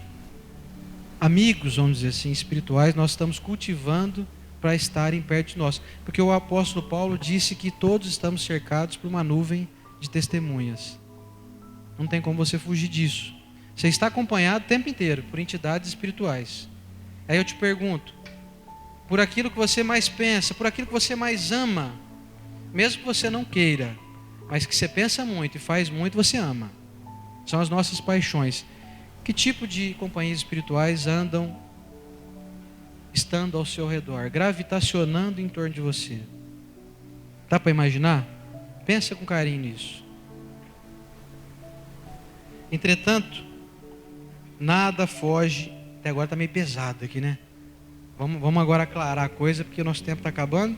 amigos, vamos dizer assim, espirituais nós estamos cultivando para estarem perto de nós? Porque o apóstolo Paulo disse que todos estamos cercados por uma nuvem de testemunhas. Não tem como você fugir disso. Você está acompanhado o tempo inteiro por entidades espirituais. Aí eu te pergunto, por aquilo que você mais pensa, por aquilo que você mais ama, mesmo que você não queira, mas que você pensa muito e faz muito, você ama. São as nossas paixões. Que tipo de companhias espirituais andam estando ao seu redor, gravitacionando em torno de você? Dá para imaginar? Pensa com carinho nisso. Entretanto, nada foge. Até agora está meio pesado aqui, né? Vamos agora aclarar a coisa, porque o nosso tempo está acabando.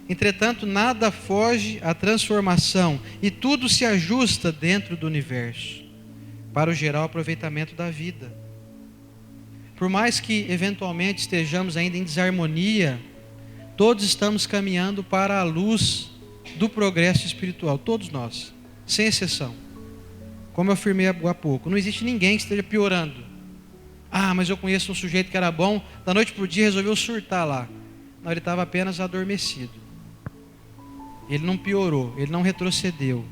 Entretanto, nada foge à transformação e tudo se ajusta dentro do universo para o geral aproveitamento da vida. Por mais que eventualmente estejamos ainda em desarmonia, todos estamos caminhando para a luz do progresso espiritual, todos nós, sem exceção. Como eu afirmei há pouco, não existe ninguém que esteja piorando. Ah, mas eu conheço um sujeito que era bom, da noite para o dia resolveu surtar lá. Não, ele estava apenas adormecido. Ele não piorou, ele não retrocedeu.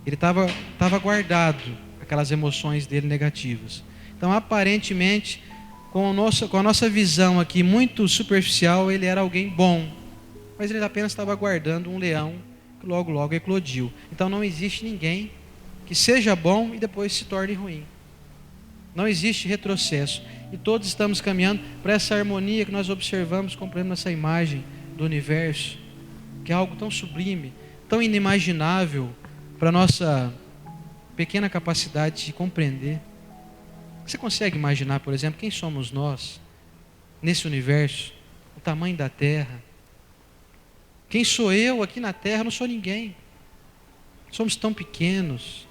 Ele estava guardado, aquelas emoções dele negativas. Então, aparentemente, com a nossa visão aqui muito superficial, ele era alguém bom. Mas ele apenas estava guardando um leão que logo, logo eclodiu. Então, não existe ninguém que seja bom e depois se torne ruim. Não existe retrocesso. E todos estamos caminhando para essa harmonia que nós observamos, compreendendo essa imagem do universo, que é algo tão sublime, tão inimaginável para a nossa pequena capacidade de compreender. Você consegue imaginar, por exemplo, quem somos nós nesse universo? O tamanho da Terra. Quem sou eu aqui na Terra? Eu não sou ninguém. Somos tão pequenos.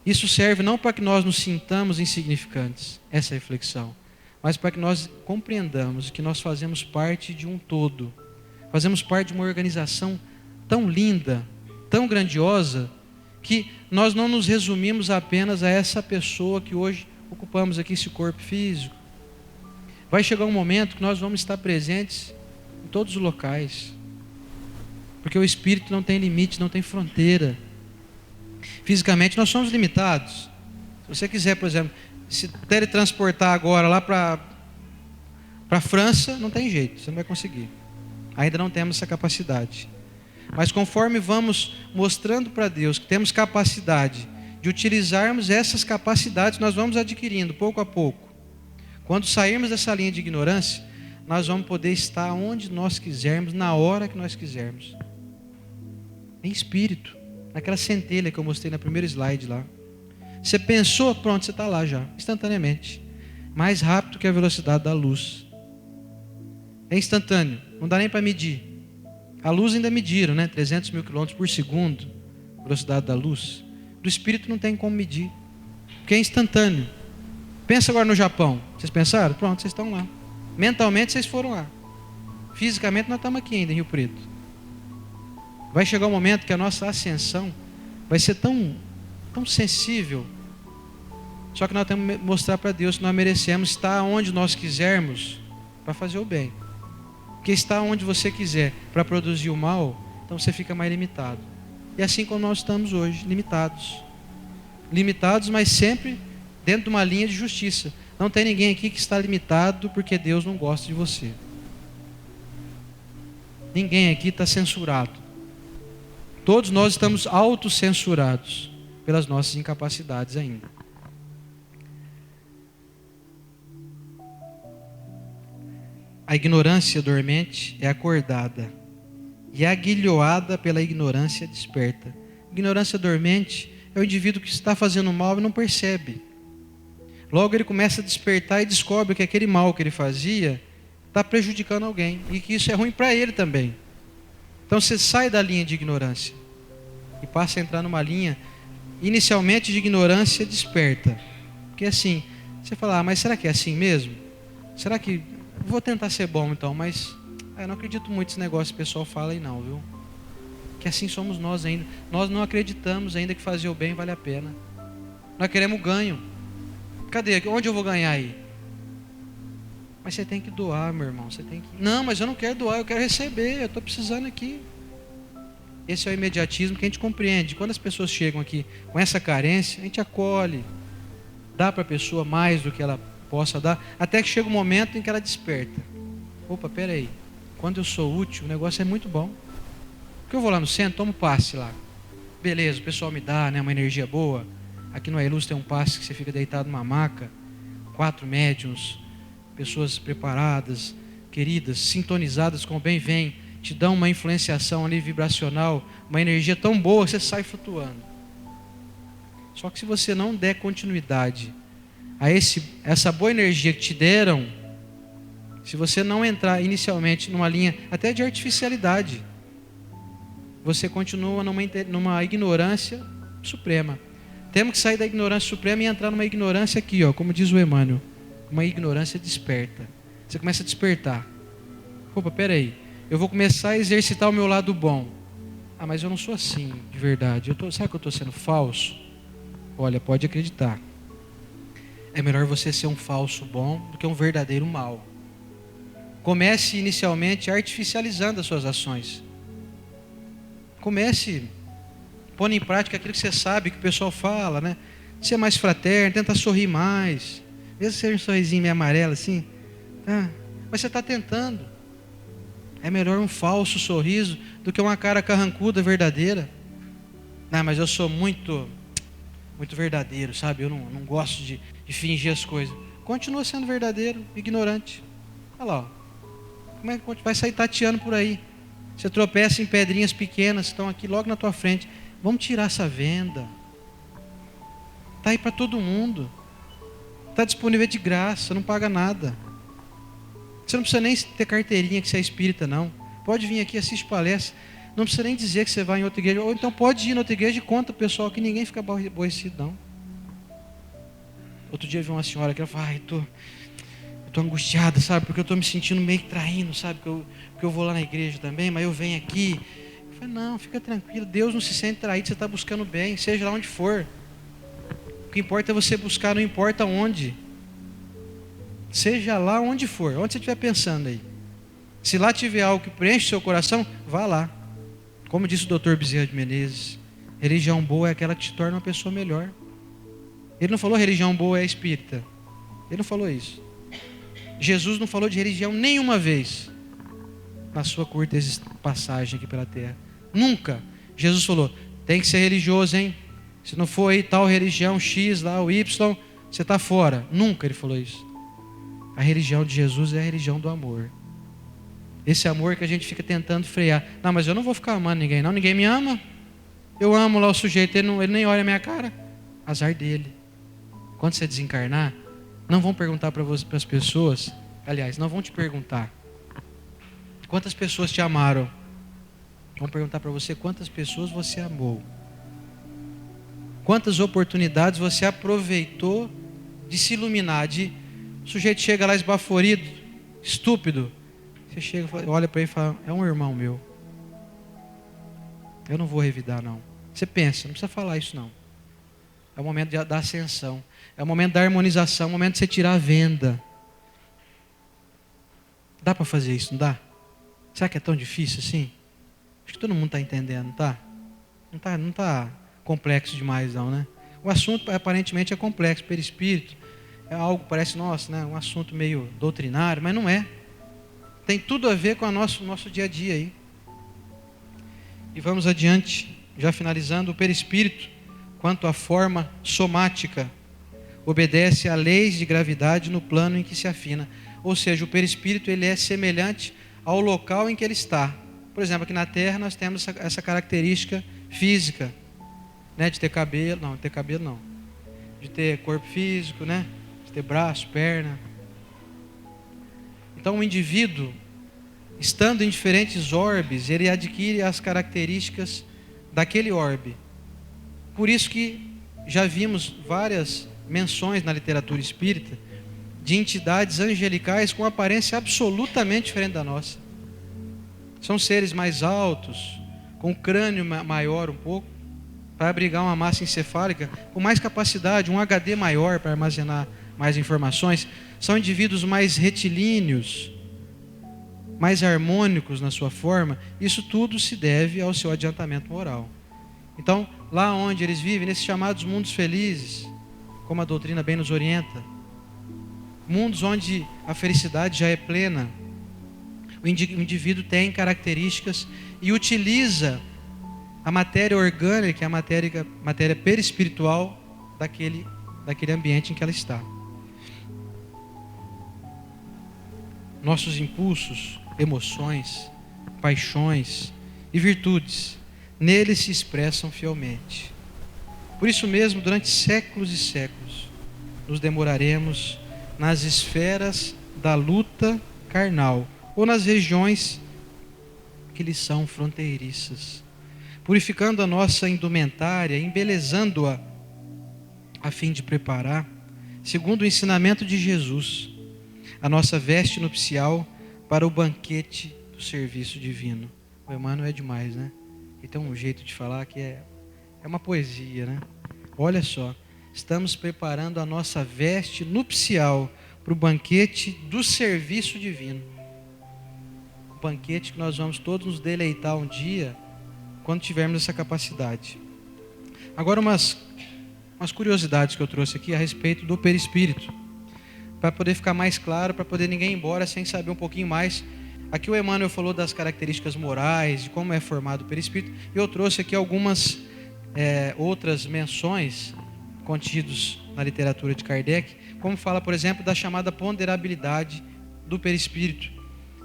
Isso serve não para que nós nos sintamos insignificantes, essa reflexão, mas para que nós compreendamos que nós fazemos parte de um todo. Fazemos parte de uma organização tão linda, tão grandiosa, que nós não nos resumimos apenas a essa pessoa que hoje ocupamos aqui esse corpo físico. Vai chegar um momento que nós vamos estar presentes em todos os locais, porque o Espírito não tem limite, não tem fronteira. Fisicamente nós somos limitados. Se você quiser, por exemplo, se teletransportar agora lá para a França, não tem jeito, você não vai conseguir. Ainda não temos essa capacidade. Mas conforme vamos mostrando para Deus que temos capacidade de utilizarmos essas capacidades, nós vamos adquirindo pouco a pouco. Quando sairmos dessa linha de ignorância, nós vamos poder estar onde nós quisermos, na hora que nós quisermos. Em espírito, naquela centelha que eu mostrei na primeira slide lá. Você pensou, pronto, você está lá já, instantaneamente. Mais rápido que a velocidade da luz. É instantâneo, não dá nem para medir. A luz ainda mediram, né? 300 mil quilômetros por segundo, velocidade da luz. Do Espírito não tem como medir, porque é instantâneo. Pensa agora no Japão. Vocês pensaram? Pronto, vocês estão lá. Mentalmente vocês foram lá. Fisicamente nós estamos aqui ainda em Rio Preto. Vai chegar um momento que a nossa ascensão vai ser tão sensível. Só que nós temos que mostrar para Deus que nós merecemos estar onde nós quisermos para fazer o bem. Porque estar onde você quiser para produzir o mal, então você fica mais limitado. E assim como nós estamos hoje, limitados. Limitados, mas sempre dentro de uma linha de justiça. Não tem ninguém aqui que está limitado porque Deus não gosta de você. Ninguém aqui está censurado. Todos nós estamos autocensurados pelas nossas incapacidades ainda. A ignorância dormente é acordada e aguilhoada pela ignorância desperta. Ignorância dormente é o indivíduo que está fazendo mal e não percebe. Logo ele começa a despertar e descobre que aquele mal que ele fazia está prejudicando alguém e que isso é ruim para ele também. Então você sai da linha de ignorância e passa a entrar numa linha inicialmente de ignorância desperta. Porque assim, você fala, mas será que é assim mesmo? Será que... Vou tentar ser bom então, mas eu não acredito muito nesse negócio que o pessoal fala aí não, viu? Que assim somos nós ainda. Nós não acreditamos ainda que fazer o bem vale a pena. Nós queremos ganho. Cadê? Onde eu vou ganhar aí? Mas você tem que doar, meu irmão. Você tem que... Não, mas eu não quero doar, eu quero receber. Eu estou precisando aqui. Esse é o imediatismo que a gente compreende. Quando as pessoas chegam aqui com essa carência, a gente acolhe. Dá para a pessoa mais do que ela possa dar, até que chega um momento em que ela desperta. Opa, peraí. Quando eu sou útil, o negócio é muito bom. Porque eu vou lá no centro, tomo passe lá. Beleza, o pessoal me dá, né, uma energia boa. Aqui no Ailuz tem um passe que você fica deitado numa maca. 4 médiuns, pessoas preparadas, queridas, sintonizadas com o bem vem, te dão uma influenciação ali vibracional, uma energia tão boa que você sai flutuando. Só que se você não der continuidade a essa boa energia que te deram, se você não entrar inicialmente numa linha até de artificialidade, você continua numa ignorância suprema. Temos que sair da ignorância suprema e entrar numa ignorância aqui, ó, como diz o Emmanuel, uma ignorância desperta. Você começa a despertar. Opa, peraí, eu vou começar a exercitar o meu lado bom. Ah, mas eu não sou assim, de verdade. Sabe que eu estou sendo falso? Olha, pode acreditar. É melhor você ser um falso bom do que um verdadeiro mal. Comece inicialmente artificializando as suas ações. Comece pondo em prática aquilo que você sabe, que o pessoal fala, né? Ser mais fraterno, tenta sorrir mais. Mesmo ser um sorrisinho meio amarelo assim. Mas você está tentando. É melhor um falso sorriso do que uma cara carrancuda verdadeira. Não, mas eu sou muito verdadeiro, sabe? Eu não gosto de fingir as coisas. Continua sendo verdadeiro, ignorante. Olha lá, ó. Como é que vai sair tateando por aí? Você tropeça em pedrinhas pequenas que estão aqui logo na tua frente. Vamos tirar essa venda. Está aí para todo mundo. Está disponível de graça, não paga nada. Você não precisa nem ter carteirinha que você é espírita, não. Pode vir aqui, assiste palestra. Não precisa nem dizer que você vai em outra igreja. Ou então pode ir em outra igreja e conta, pessoal, que ninguém fica aborrecido, não. Outro dia eu vi uma senhora que ela falou, eu estou angustiada, sabe? Porque eu estou me sentindo meio que traindo, sabe? Porque eu vou lá na igreja também, mas eu venho aqui. Eu falei, não, fica tranquilo, Deus não se sente traído, você está buscando bem, seja lá onde for. O que importa é você buscar, não importa onde. Seja lá onde for, onde você estiver pensando aí. Se lá tiver algo que preenche o seu coração, vá lá. Como disse o Dr. Bezerra de Menezes, religião boa é aquela que te torna uma pessoa melhor. Ele não falou religião boa é espírita. Ele não falou isso. Jesus não falou de religião nenhuma vez na sua curta passagem aqui pela terra. Nunca. Jesus falou, tem que ser religioso, hein? Se não for aí tal religião X lá, o Y, você está fora. Nunca ele falou isso. A religião de Jesus é a religião do amor. Esse amor que a gente fica tentando frear. Não, mas eu não vou ficar amando ninguém, não. Ninguém me ama. Eu amo lá o sujeito, ele nem olha a minha cara. Azar dele. Quando você desencarnar, não vão perguntar para as pessoas, aliás, não vão te perguntar quantas pessoas te amaram. Vão perguntar para você quantas pessoas você amou. Quantas oportunidades você aproveitou de se iluminar, o sujeito chega lá esbaforido, estúpido. Você chega, olha para ele e fala, é um irmão meu. Eu não vou revidar não. Você pensa, não precisa falar isso não. É o momento da ascensão. É o momento da harmonização, é o momento de você tirar a venda. Dá para fazer isso, não dá? Será que é tão difícil assim? Acho que todo mundo está entendendo, tá? Não está complexo demais não, né? O assunto aparentemente é complexo, perispírito. É algo, parece, nossa, né? Um assunto meio doutrinário, mas não é. Tem tudo a ver com o nosso dia a dia aí. E vamos adiante, já finalizando, o perispírito, quanto à forma somática, obedece a leis de gravidade no plano em que se afina. Ou seja, o perispírito ele é semelhante ao local em que ele está. Por exemplo, aqui na Terra nós temos essa característica física, né? De ter cabelo, não. De ter corpo físico, né? De ter braço, perna. Então o indivíduo, estando em diferentes orbes, ele adquire as características daquele orbe. Por isso que já vimos várias menções na literatura espírita de entidades angelicais com aparência absolutamente diferente da nossa. São seres mais altos, com o crânio maior um pouco, para abrigar uma massa encefálica, com mais capacidade, um HD maior para armazenar mais informações. São indivíduos mais retilíneos, mais harmônicos na sua forma. Isso tudo se deve ao seu adiantamento moral. Então, lá onde eles vivem, nesses chamados mundos felizes, como a doutrina bem nos orienta, mundos onde a felicidade já é plena, o indivíduo tem características e utiliza a matéria orgânica, a matéria perispiritual daquele ambiente em que ela está. Nossos impulsos, emoções, paixões e virtudes, neles se expressam fielmente. Por isso mesmo, durante séculos e séculos, nos demoraremos nas esferas da luta carnal, ou nas regiões que lhes são fronteiriças, purificando a nossa indumentária, embelezando-a, a fim de preparar, segundo o ensinamento de Jesus, a nossa veste nupcial para o banquete do serviço divino. O Emmanuel é demais, né? Ele tem um jeito de falar que é uma poesia, né? Olha só, estamos preparando a nossa veste nupcial para o banquete do serviço divino. O banquete que nós vamos todos nos deleitar um dia, quando tivermos essa capacidade. Agora umas curiosidades que eu trouxe aqui a respeito do perispírito, para poder ficar mais claro, para poder ninguém ir embora sem saber um pouquinho mais. Aqui o Emmanuel falou das características morais, de como é formado o perispírito, e eu trouxe aqui algumas outras menções contidos na literatura de Kardec, como fala, por exemplo, da chamada ponderabilidade do perispírito,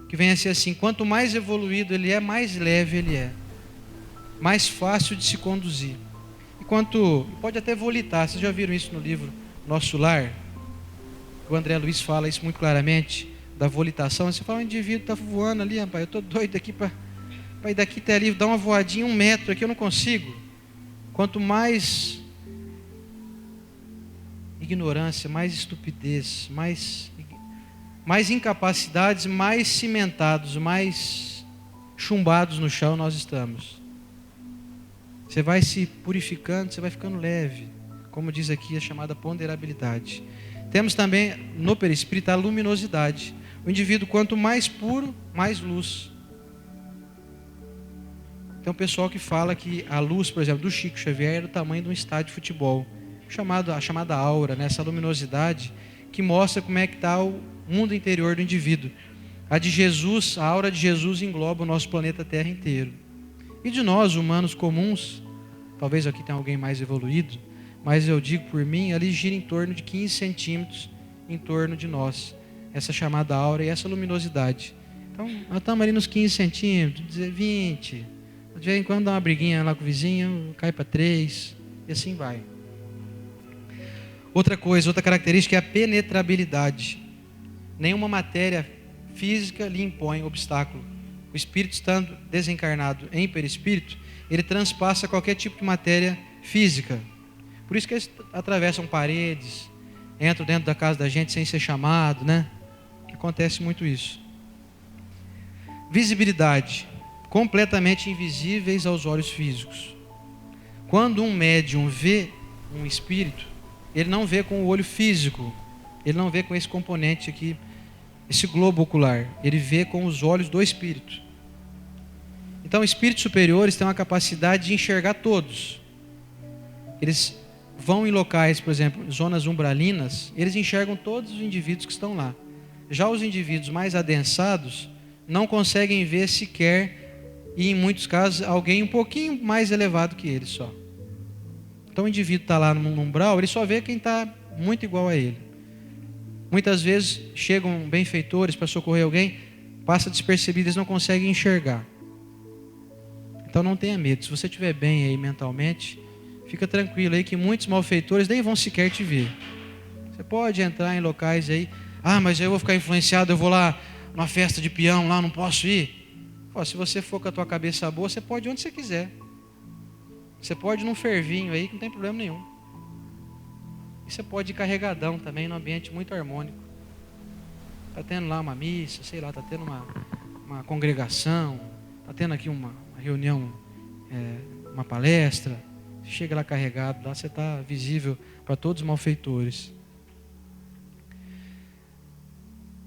que vem a ser assim: quanto mais evoluído ele é, mais leve ele é, mais fácil de se conduzir. E pode até volitar. Vocês já viram isso no livro Nosso Lar? O André Luiz fala isso muito claramente, da volitação. Você fala, o indivíduo está voando ali, rapaz, eu estou doido aqui para ir daqui até ali, dar uma voadinha 1 metro aqui, eu não consigo. Quanto mais ignorância, mais estupidez, mais mais incapacidades, mais cimentados, mais chumbados no chão nós estamos. Você vai se purificando, você vai ficando leve. Como diz aqui a chamada ponderabilidade. Temos também no perispírito a luminosidade. O indivíduo, quanto mais puro, mais luz. Tem um pessoal que fala que a luz, por exemplo, do Chico Xavier era do tamanho de um estádio de futebol. A chamada aura, né? Essa luminosidade que mostra como é que está o mundo interior do indivíduo. A de Jesus, a aura de Jesus engloba o nosso planeta Terra inteiro. E de nós, humanos comuns, talvez aqui tenha alguém mais evoluído, mas eu digo por mim, ali gira em torno de 15 centímetros em torno de nós. Essa chamada aura e essa luminosidade. Então, nós estamos ali nos 15 centímetros, 20. De vez em quando dá uma briguinha lá com o vizinho, cai para 3, e assim vai. Outra característica é a penetrabilidade. Nenhuma matéria física lhe impõe obstáculo. O espírito, estando desencarnado em perispírito, ele transpassa qualquer tipo de matéria física. Por isso que eles atravessam paredes, entram dentro da casa da gente sem ser chamado, né? Acontece muito isso. Visibilidade. Completamente invisíveis aos olhos físicos. Quando um médium vê um espírito, ele não vê com o olho físico, ele não vê com esse componente aqui, esse globo ocular, ele vê com os olhos do espírito. Então, espíritos superiores têm uma capacidade de enxergar todos. Eles vão em locais, por exemplo, zonas umbralinas, eles enxergam todos os indivíduos que estão lá. Já os indivíduos mais adensados não conseguem ver sequer, e em muitos casos, alguém um pouquinho mais elevado que ele só. Então o indivíduo está lá no umbral, ele só vê quem está muito igual a ele. Muitas vezes chegam benfeitores para socorrer alguém, passa despercebido, eles não conseguem enxergar. Então não tenha medo, se você estiver bem aí mentalmente, fica tranquilo aí que muitos malfeitores nem vão sequer te ver. Você pode entrar em locais aí, mas eu vou ficar influenciado, eu vou lá numa festa de peão, lá não posso ir. Se você for com a tua cabeça boa, você pode ir onde você quiser. Você pode ir num fervinho aí, que não tem problema nenhum. E você pode ir carregadão também, num ambiente muito harmônico. Está tendo lá uma missa, sei lá, está tendo uma congregação, está tendo aqui uma reunião, uma palestra. Você chega lá carregado, lá você está visível para todos os malfeitores.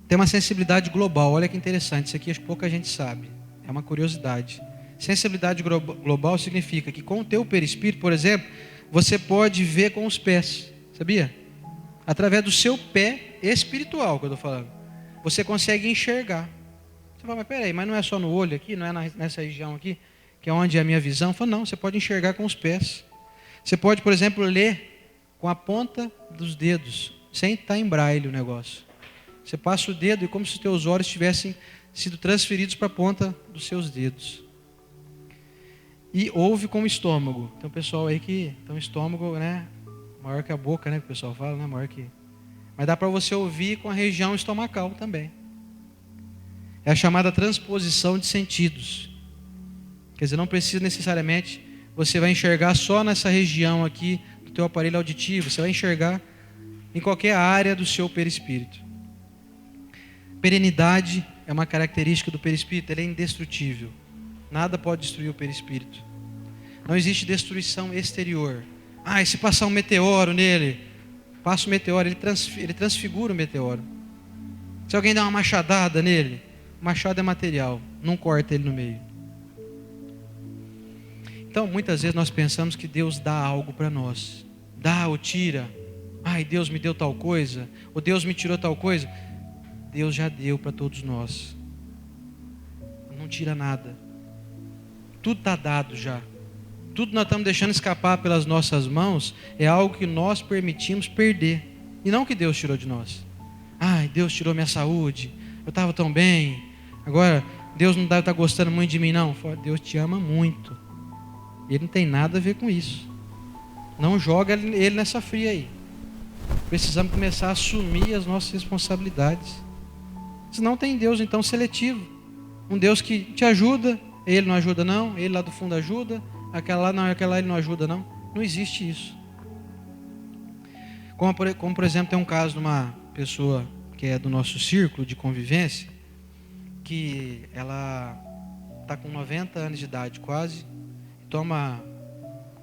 Tem uma sensibilidade global, olha que interessante, isso aqui acho que pouca gente sabe. É uma curiosidade. Sensibilidade global significa que com o teu perispírito, por exemplo, você pode ver com os pés, sabia? Através do seu pé espiritual que eu estou falando. Você consegue enxergar. Você fala, mas peraí, mas não é só no olho aqui, não é nessa região aqui, que é onde é a minha visão? Eu falo, não, você pode enxergar com os pés. Você pode, por exemplo, ler com a ponta dos dedos, sem estar em braille o negócio. Você passa o dedo e como se os teus olhos tivessem sido transferidos para a ponta dos seus dedos. E ouve com o estômago. Tem um pessoal aí que tem um estômago, né, maior que a boca, né, que o pessoal fala, né, maior que... Mas dá para você ouvir com a região estomacal também. É a chamada transposição de sentidos. Quer dizer, não precisa necessariamente, você vai enxergar só nessa região aqui do teu aparelho auditivo, você vai enxergar em qualquer área do seu perispírito. Perenidade é uma característica do perispírito, ele é indestrutível. Nada pode destruir o perispírito. Não existe destruição exterior. E se passar um meteoro nele, passa o meteoro, ele transfigura o meteoro. Se alguém der uma machadada nele, o machado é material, não corta ele no meio. Então, muitas vezes nós pensamos que Deus dá algo para nós. Dá ou tira. Deus me deu tal coisa, ou Deus me tirou tal coisa. Deus já deu para todos nós. Não tira nada. Tudo está dado já. Tudo nós estamos deixando escapar pelas nossas mãos é algo que nós permitimos perder. E não que Deus tirou de nós. Deus tirou minha saúde. Eu estava tão bem. Agora, Deus não deve estar gostando muito de mim, não. Deus te ama muito. Ele não tem nada a ver com isso. Não joga ele nessa fria aí. Precisamos começar a assumir as nossas responsabilidades. Senão tem Deus então seletivo. Um Deus que te ajuda, ele não ajuda não, ele lá do fundo ajuda, aquela lá ele não ajuda não. Não existe isso. Como por exemplo tem um caso de uma pessoa que é do nosso círculo de convivência, que ela está com 90 anos de idade quase, toma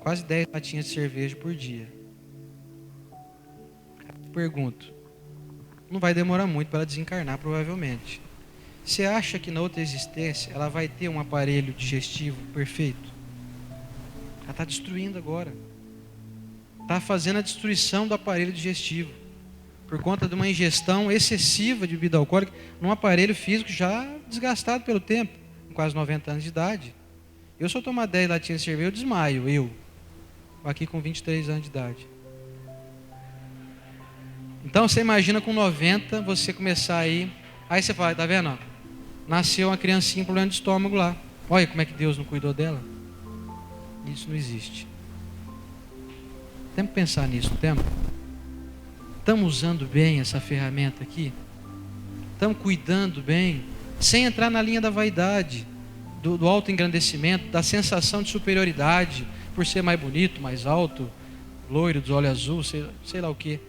quase 10 latinhas de cerveja por dia. Pergunto, não vai demorar muito para ela desencarnar, provavelmente. Você acha que na outra existência ela vai ter um aparelho digestivo perfeito? Ela está destruindo agora. Está fazendo a destruição do aparelho digestivo por conta de uma ingestão excessiva de bebida alcoólica num aparelho físico já desgastado pelo tempo, com quase 90 anos de idade. Eu, se eu tomar 10 latinhas de cerveja, eu desmaio, eu. Aqui com 23 anos de idade. Então, você imagina com 90, você começar aí você fala, tá vendo? Ó, nasceu uma criancinha com problema de estômago lá. Olha como é que Deus não cuidou dela. Isso não existe. Temos que pensar nisso, não temos? Estamos usando bem essa ferramenta aqui? Estamos cuidando bem? Sem entrar na linha da vaidade, do autoengrandecimento, da sensação de superioridade, por ser mais bonito, mais alto, loiro, dos olhos azuis, sei lá o que.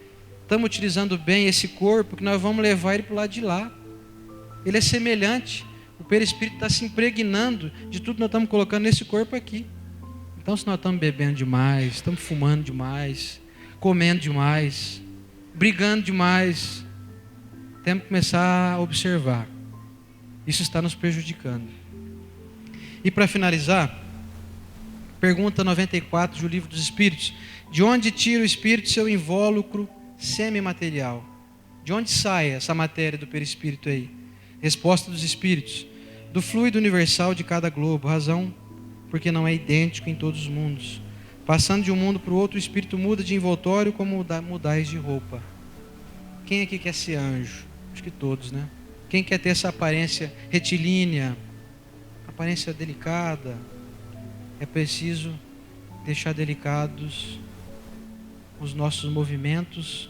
Estamos utilizando bem esse corpo, que nós vamos levar ele para o lado de lá. Ele é semelhante. O perispírito está se impregnando de tudo que nós estamos colocando nesse corpo aqui. Então, se nós estamos bebendo demais, estamos fumando demais, comendo demais, brigando demais, temos que começar a observar. Isso está nos prejudicando. E para finalizar, pergunta 94 do Livro dos Espíritos: de onde tira o espírito seu invólucro semimaterial? De onde sai essa matéria do perispírito aí? Resposta dos espíritos: do fluido universal de cada globo. Razão: porque não é idêntico em todos os mundos. Passando de um mundo para o outro, o espírito muda de envoltório como mudais de roupa. Quem aqui quer ser anjo? Acho que todos, né? Quem quer ter essa aparência retilínea, aparência delicada? É preciso deixar delicados os nossos movimentos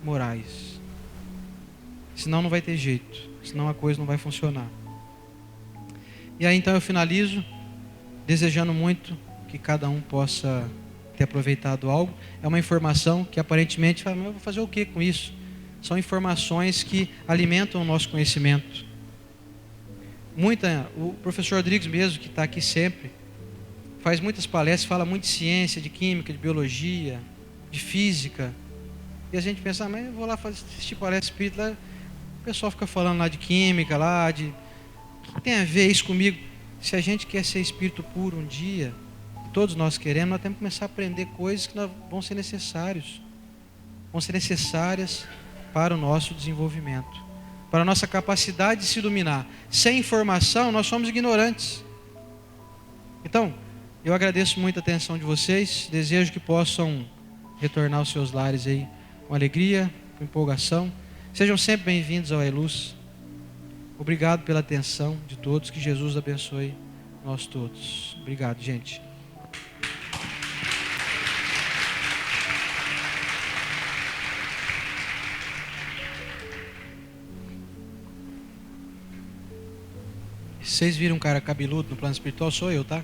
morais. Senão não vai ter jeito. Senão a coisa não vai funcionar. E aí então eu finalizo desejando muito que cada um possa ter aproveitado algo. É uma informação que aparentemente fala, mas eu vou fazer o que com isso? São informações que alimentam o nosso conhecimento. O professor Rodrigues mesmo, que está aqui sempre, faz muitas palestras, fala muito de ciência, de química, de biologia, de física. E a gente pensa, mas eu vou lá assistir palestra espírita, lá, o pessoal fica falando lá de química, lá de... O que tem a ver isso comigo? Se a gente quer ser espírito puro um dia, todos nós queremos, nós temos que começar a aprender coisas que vão ser necessárias para o nosso desenvolvimento, para a nossa capacidade de se iluminar. Sem informação, nós somos ignorantes. Então, eu agradeço muito a atenção de vocês, desejo que possam retornar aos seus lares aí com alegria, com empolgação. Sejam sempre bem-vindos ao Eluz. Obrigado pela atenção de todos, que Jesus abençoe nós todos. Obrigado, gente. Vocês viram um cara cabeludo no plano espiritual? Sou eu, tá?